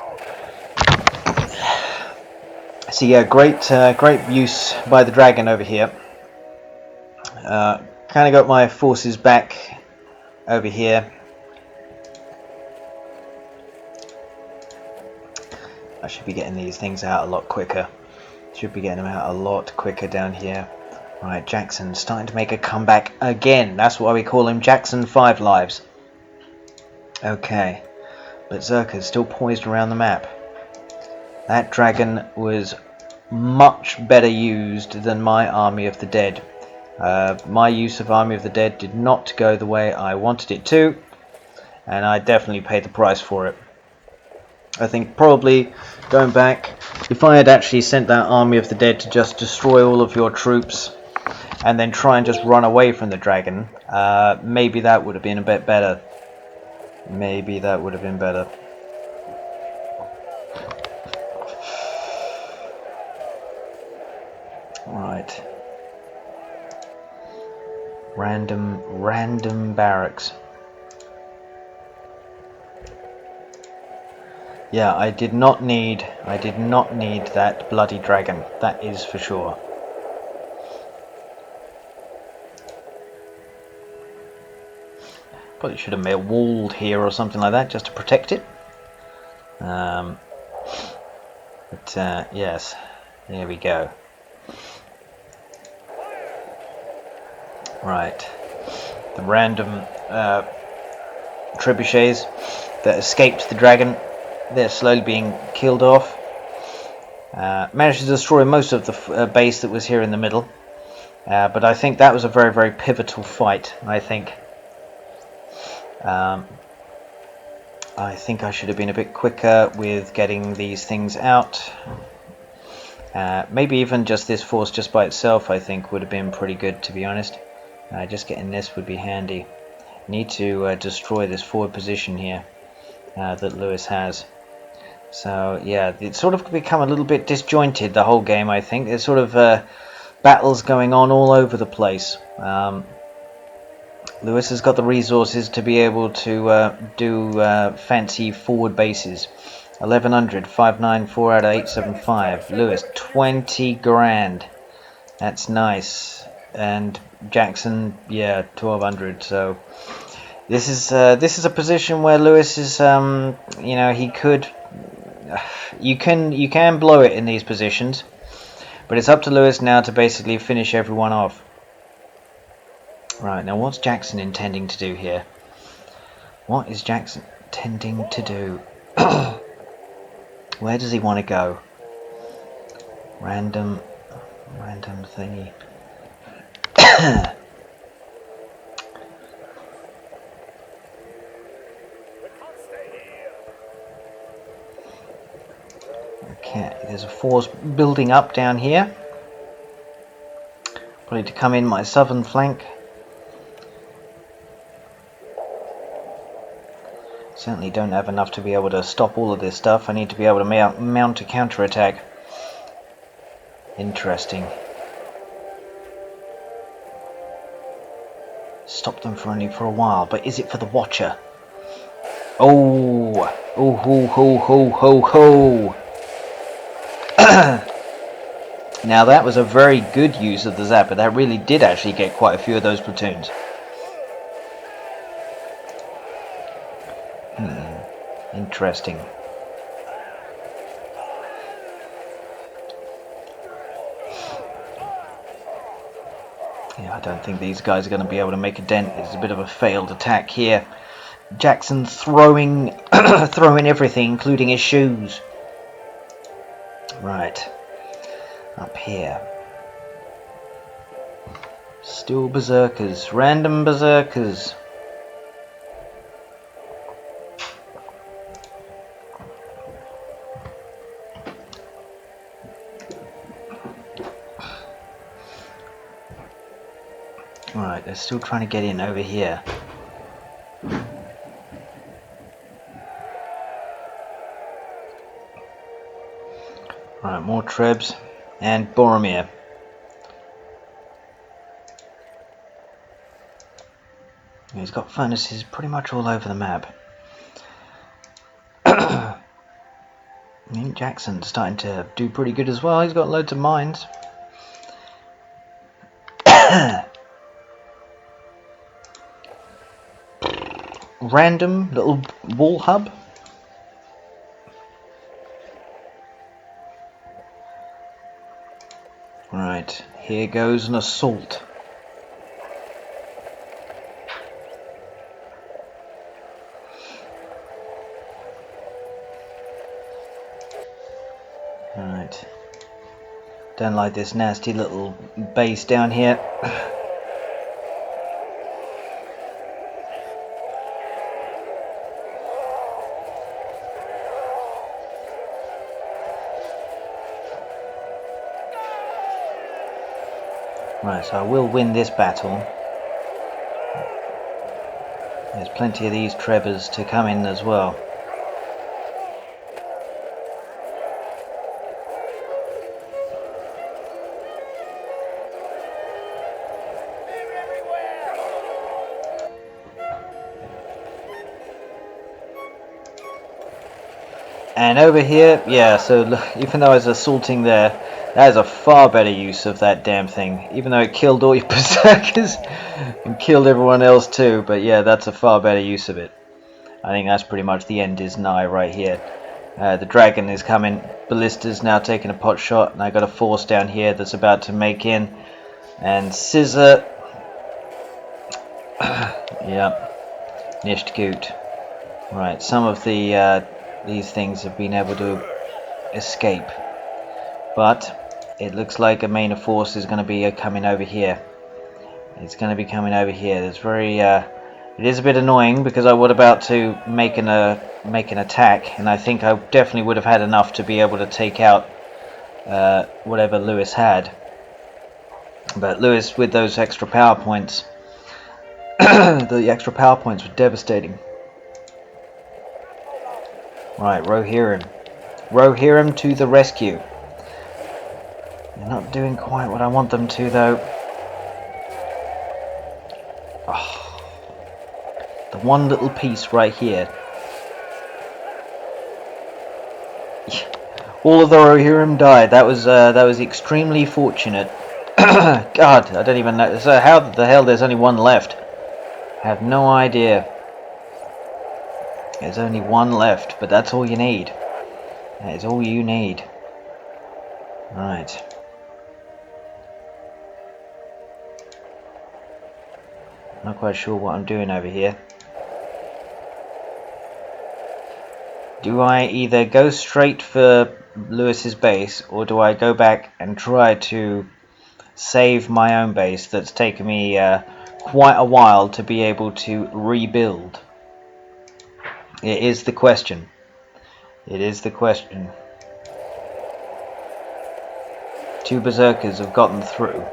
So yeah, great use by the dragon over here. Kind of got my forces back over here. I should be getting these things out a lot quicker. Should be getting them out a lot quicker down here. Right, Jackson starting to make a comeback again. That's why we call him Jackson 5 Lives. Okay, Berserker's still poised around the map. That dragon was much better used than my Army of the Dead. My use of Army of the Dead did not go the way I wanted it to, and I definitely paid the price for it. I think probably going back, if I had actually sent that Army of the Dead to just destroy all of your troops and then try and just run away from the dragon, maybe that would have been a bit better. Maybe that would have been better. Right. Random barracks. Yeah, I did not need that bloody dragon. That is for sure. Probably should have made a walled here or something like that just to protect it. But yes, there we go. Right, the random trebuchets that escaped the dragon, they're slowly being killed off. Managed to destroy most of the base that was here in the middle, but I think that was a very pivotal fight. I think I should have been a bit quicker with getting these things out. Maybe even just this force just by itself I think would have been pretty good, to be honest. Just getting this would be handy. Need to destroy this forward position here that Lewis has. So yeah, it's sort of become a little bit disjointed, the whole game, I think. There's sort of battles going on all over the place. Lewis has got the resources to be able to do fancy forward bases. 1100, 594 out of 875. Lewis, 20 grand. That's nice. And Jackson, yeah, 1200. So this is a position where Lewis is, you know, he could. You can blow it in these positions, but it's up to Lewis now to basically finish everyone off. Right, now what's Jackson intending to do here? What is Jackson intending to do? Where does he want to go? Random thingy. Okay, there's a force building up down here. Probably to come in my southern flank. Certainly don't have enough to be able to stop all of this stuff. I need to be able to mount a counterattack. Interesting. Stop them for only for a while, but is it for the Watcher? Oh, oh, ho, ho, ho, ho, ho. Now that was a very good use of the Zapper. That really did actually get quite a few of those platoons. Interesting. Yeah, I don't think these guys are going to be able to make a dent. It's a bit of a failed attack here. Jackson throwing throwing everything, including his shoes. Right. Up here. Still berserkers. Random berserkers. Alright, they're still trying to get in over here. Alright, more Trebs and Boromir. He's got furnaces pretty much all over the map. Yeah, think Jackson's starting to do pretty good as well. He's got loads of mines. Random little wall hub. Right, here goes an assault. Right. Don't like this nasty little base down here. Right, so I will win this battle. There's plenty of these Trevors to come in as well. And over here, yeah, so even though I was assaulting there, that is a far better use of that damn thing. Even though it killed all your berserkers and killed everyone else too, but yeah, that's a far better use of it. I think that's pretty much the end is nigh right here. The dragon is coming, Ballista's now taking a pot shot, and I got a force down here that's about to make in. And scissor, yeah, nicht gut. Right, some of the these things have been able to escape, but it looks like a main of force is going to be coming over here. It's going to be coming over here. It's very it is a bit annoying because I was about to make an attack, and I think I definitely would have had enough to be able to take out whatever Lewis had. But Lewis, with those extra power points, the extra power points were devastating. Right, Rohirrim. Rohirrim to the rescue. They're not doing quite what I want them to, though. Oh, the one little piece right here. All of the Rohirrim died. That was extremely fortunate. God, I don't even know. So how the hell there's only one left? I have no idea. There's only one left, but that's all you need. That is all you need. Right. Not quite sure what I'm doing over here. Do I either go straight for Lewis's base, or do I go back and try to save my own base that's taken me quite a while to be able to rebuild? It is the question. It is the question. Two berserkers have gotten through.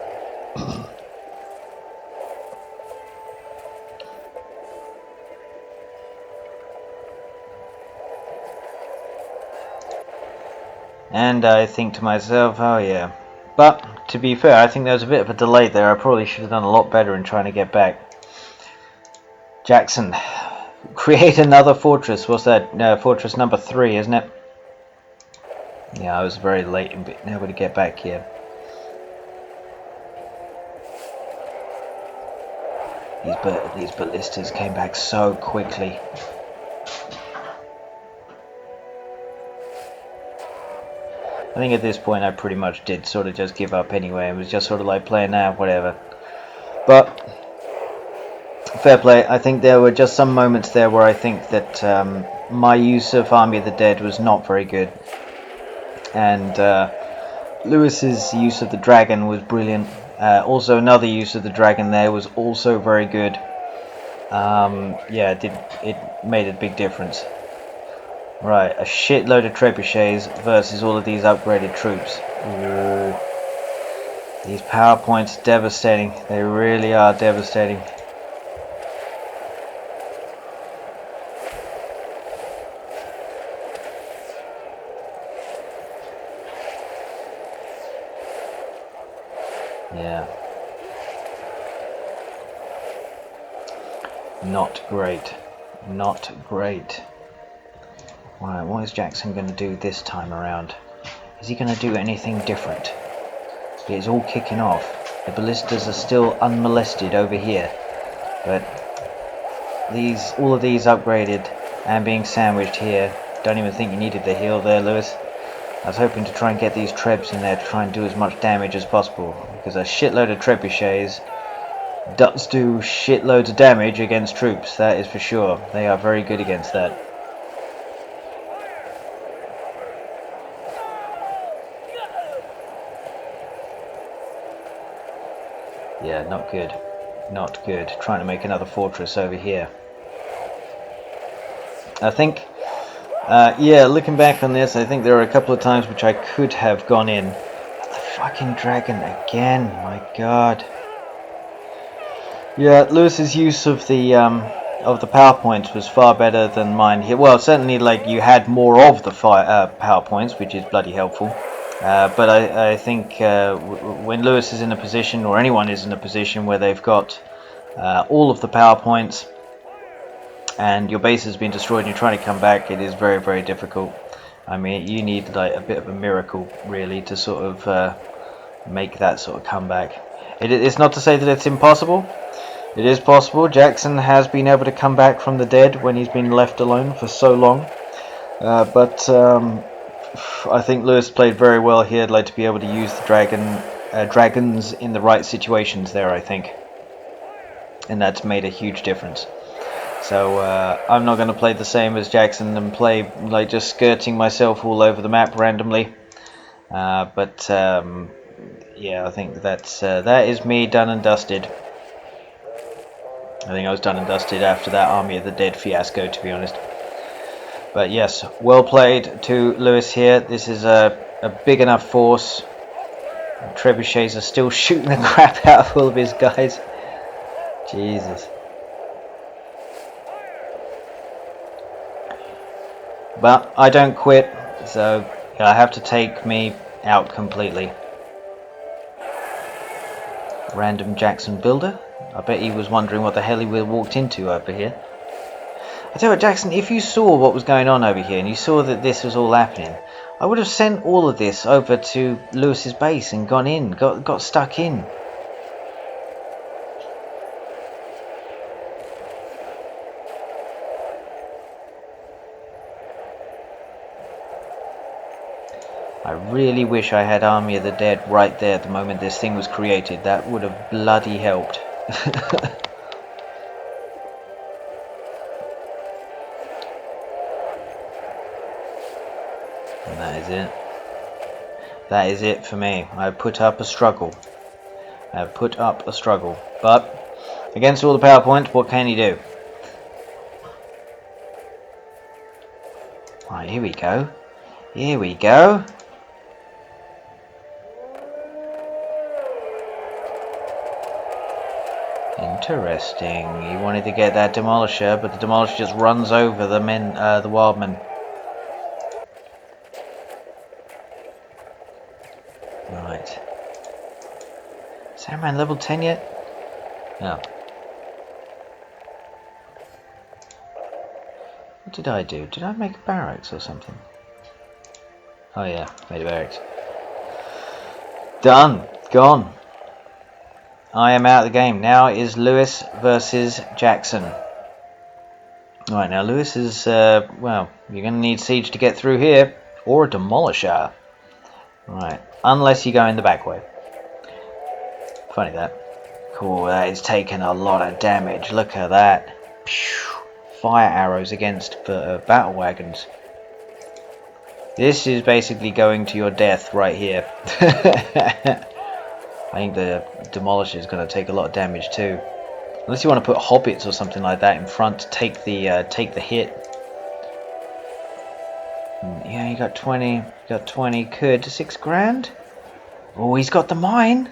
And I think to myself, oh yeah. But to be fair, I think there was a bit of a delay there. I probably should have done a lot better in trying to get back. Jackson, create another fortress. What's that? Fortress number 3, isn't it? Yeah, I was very late in being able to get back here. These ballistas came back so quickly. I think at this point I pretty much did sort of just give up anyway. It was just sort of like playing now, whatever. But fair play. I think there were just some moments there where I think that my use of Army of the Dead was not very good, and Lewis's use of the dragon was brilliant. Also, another use of the dragon there was also very good. Yeah, it made a big difference. Right, a shitload of trebuchets versus all of these upgraded troops. Ooh. These power points are devastating. They really are devastating. Yeah. Not great. Not great. Right, what is Jackson going to do this time around? Is he going to do anything different? It's all kicking off. The ballistas are still unmolested over here, but all of these upgraded and being sandwiched here. Don't even think you needed the heal there, Lewis. I was hoping to try and get these trebs in there to try and do as much damage as possible, because a shitload of trebuchets does do shitloads of damage against troops, that is for sure. They are very good against that. Yeah, not good. Not good. Trying to make another fortress over here. I think, yeah, looking back on this, I think there are a couple of times which I could have gone in. But the fucking dragon again, my god. Yeah, Lewis's use of the PowerPoints was far better than mine here. Well, certainly, like, you had more of the PowerPoints, which is bloody helpful. But I think when Lewis is in a position, or anyone is in a position where they've got all of the PowerPoints and your base has been destroyed and you're trying to come back, it is very, very difficult. I mean, you need like a bit of a miracle, really, to sort of make that sort of comeback. It's not to say that it's impossible. It is possible. Jackson has been able to come back from the dead when he's been left alone for so long. But I think Lewis played very well here. I'd like to be able to use the dragons in the right situations there, I think. And that's made a huge difference. So I'm not going to play the same as Jackson and play like just skirting myself all over the map randomly. But yeah, I think that is me done and dusted. I think I was done and dusted after that Army of the Dead fiasco, to be honest. But yes, well played to Lewis here. This is a big enough force. Trebuchets are still shooting the crap out of all of his guys. Jesus. But I don't quit, so I have to take me out completely. Random Jackson builder. I bet he was wondering what the hell he walked into over here. I tell you what, Jackson, if you saw what was going on over here and you saw that this was all happening, I would have sent all of this over to Lewis's base and gone in, got stuck in. I really wish I had Army of the Dead right there at the moment this thing was created. That would have bloody helped. And that is it. That is it for me. I put up a struggle. I have put up a struggle. But against all the PowerPoints, what can you do? Right, here we go. Here we go. Interesting. He wanted to get that demolisher, but the demolisher just runs over the the wildmen. Right. Sandman level 10 yet? No. What did I do? Did I make a barracks or something? Oh yeah, made a barracks. Done. Gone. I am out of the game. Now it is Lewis versus Jackson. Right, now Lewis is, well, you're going to need siege to get through here, or a demolisher. Right, unless you go in the back way. Funny that. Cool, that is taking a lot of damage. Look at that. Fire arrows against battle wagons. This is basically going to your death right here. I think the demolisher is going to take a lot of damage too. Unless you want to put hobbits or something like that in front to take the hit. Yeah, you got 20. You got 20. Could 6 grand. Oh, he's got the mine.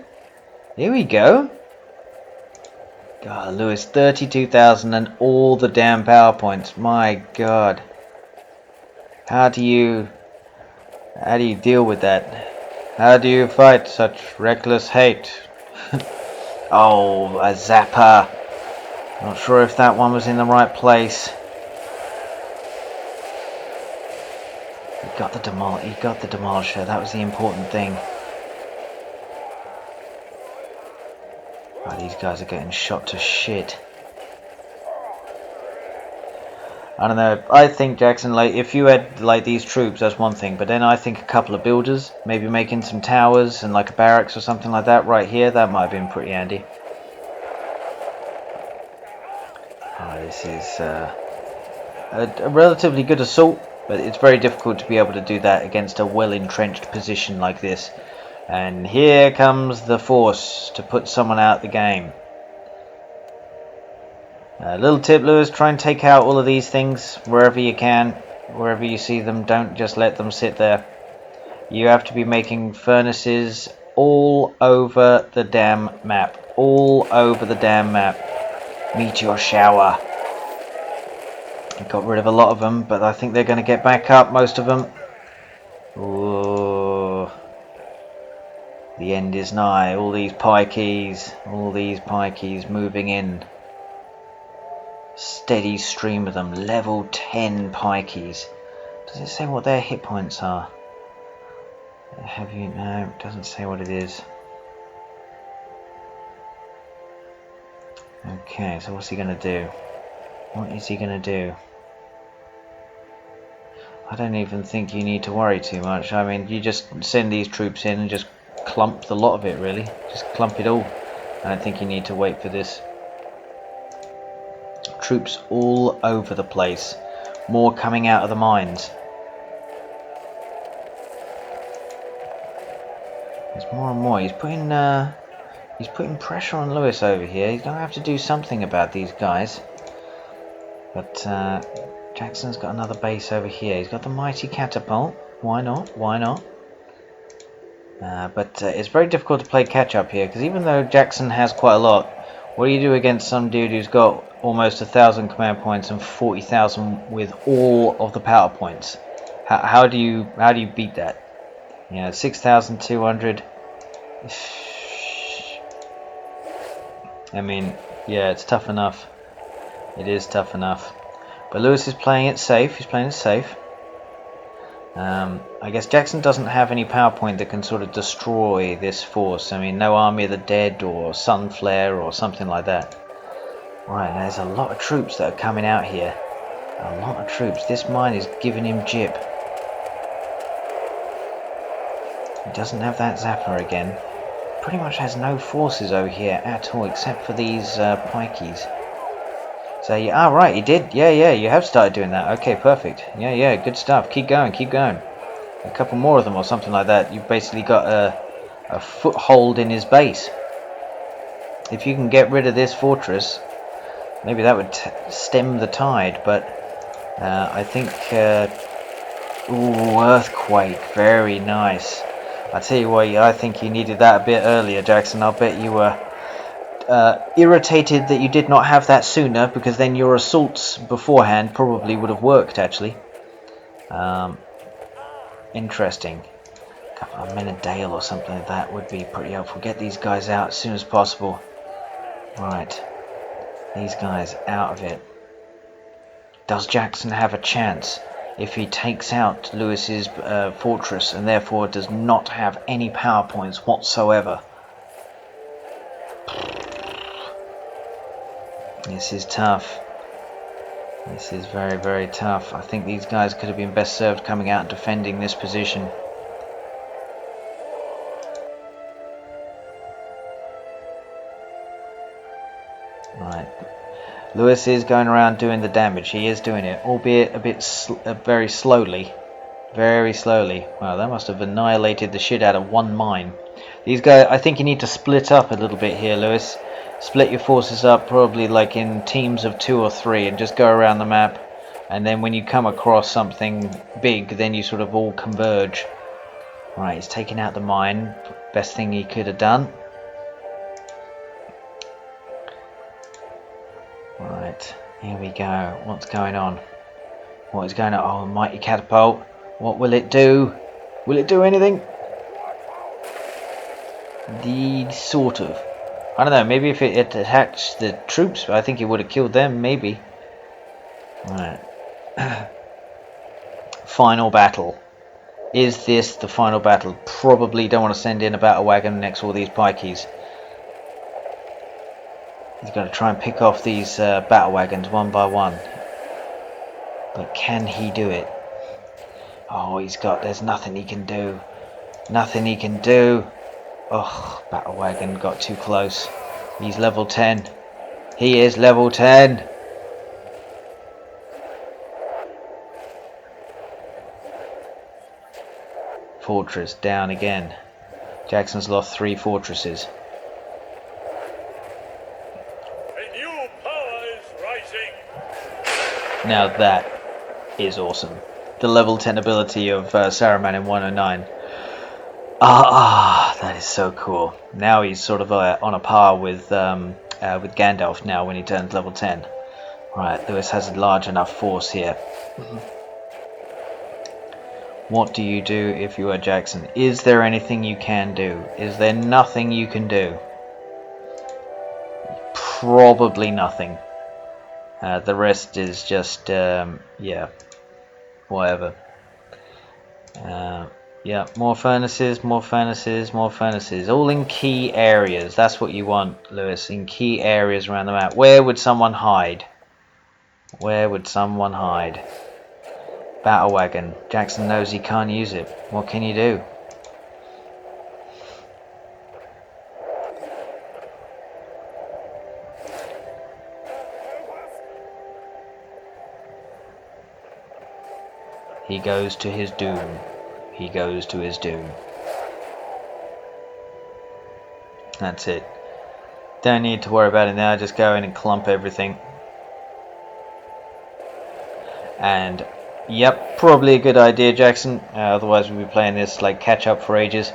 Here we go. God, Lewis, 32,000 and all the damn PowerPoints. My God. How do you deal with that? How do you fight such reckless hate? Oh, a zapper. Not sure if that one was in the right place. He got the demolisher. That was the important thing. Oh, these guys are getting shot to shit. I don't know. I think, Jackson, like, if you had like these troops, that's one thing. But then I think a couple of builders, maybe making some towers and like a barracks or something like that right here, that might have been pretty handy. Oh, this is a relatively good assault, but it's very difficult to be able to do that against a well-entrenched position like this. And here comes the force to put someone out the game. Little tip, Lewis, try and take out all of these things wherever you can, wherever you see them. Don't just let them sit there. You have to be making furnaces all over the damn map. All over the damn map. Meteor shower. I got rid of a lot of them, but I think they're going to get back up, most of them. Ooh. The end is nigh. All these pikeys moving in. Steady stream of them. Level 10 pikeys. Does it say what their hit points are? Have you? No, it doesn't say what it is. Okay, so what's he going to do? What is he going to do? I don't even think you need to worry too much. I mean, you just send these troops in and just clump the lot of it, really. Just clump it all. I don't think you need to wait for this. Troops all over the place. More coming out of the mines. There's more and more. He's putting pressure on Lewis over here. He's going to have to do something about these guys. But Jackson's got another base over here. He's got the mighty catapult. Why not? Why not? But it's very difficult to play catch up here, because even though Jackson has quite a lot, what do you do against some dude who's got almost 1,000 command points and 40,000 with all of the power points? How do you beat that? You know, 6,200. I mean, yeah, it's tough enough. It is tough enough. But Lewis is playing it safe. He's playing it safe. I guess Jackson doesn't have any power point that can sort of destroy this force. I mean, no Army of the Dead or Sunflare or something like that. Right, there's a lot of troops that are coming out here. A lot of troops. This mine is giving him jip. He doesn't have that zapper again. Pretty much has no forces over here at all, except for these pikeys. So, yeah, right, he did. Yeah, you have started doing that. Okay, perfect. Yeah, good stuff. Keep going. A couple more of them or something like that. You've basically got a foothold in his base. If you can get rid of this fortress, maybe that would stem the tide, but I think... ooh, earthquake. Very nice. I tell you what, I think you needed that a bit earlier, Jackson. I'll bet you were irritated that you did not have that sooner, because then your assaults beforehand probably would have worked, actually. Interesting. A couple of men a Dale or something like that would be pretty helpful. Get these guys out as soon as possible. Right. These guys out of it. Does Jackson have a chance if he takes out Lewis's fortress and therefore does not have any power points whatsoever? This is tough. This is very, very tough. I think these guys could have been best served coming out and defending this position. Right. Lewis is going around doing the damage. He is doing it, albeit a bit very slowly. Very slowly. Wow, that must have annihilated the shit out of one mine. These guys, I think you need to split up a little bit here, Lewis. Split your forces up probably like in teams of 2 or 3 and just go around the map. And then when you come across something big, then you sort of all converge. Right, he's taking out the mine. Best thing he could have done. Right, here we go. What's going on? What is going on? Oh, mighty catapult. What will it do? Will it do anything? Sort of. I don't know, maybe if it attached the troops, I think it would have killed them, maybe. Right. Final battle. Is this the final battle? Probably don't want to send in a battle wagon next to all these pikeys. He's going to try and pick off these battle wagons one by one. But can he do it? Oh, there's nothing he can do. Nothing he can do. Oh, battle wagon got too close. He's level 10. He is level 10. Fortress down again. Jackson's lost 3 fortresses. A new power is rising. Now that is awesome. The level 10 ability of Saruman in 109. That is so cool. Now he's sort of on a par with Gandalf now when he turns level 10. Right, Lewis has a large enough force here. What do you do if you are Jackson? Is there anything you can do? Is there nothing you can do? Probably nothing. The rest is just, yeah, whatever. Yeah, more furnaces, more furnaces, more furnaces. All in key areas. That's what you want, Lewis. In key areas around the map. Where would someone hide? Where would someone hide? Battle wagon. Jackson knows he can't use it. What can you do? He goes to his doom. He goes to his doom. That's it. Don't need to worry about it now. Just go in and clump everything. And yep, probably a good idea, Jackson. Otherwise we'll be playing this like catch up for ages.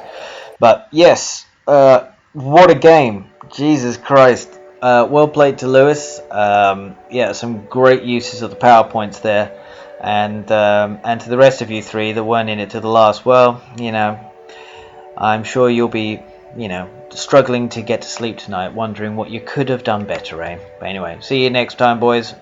But yes, what a game. Jesus Christ. Well played to Lewis. Yeah, some great uses of the PowerPoints there. And to the rest of you three that weren't in it to the last, well, you know, I'm sure you'll be, you know, struggling to get to sleep tonight, wondering what you could have done better, eh? But anyway, see you next time, boys.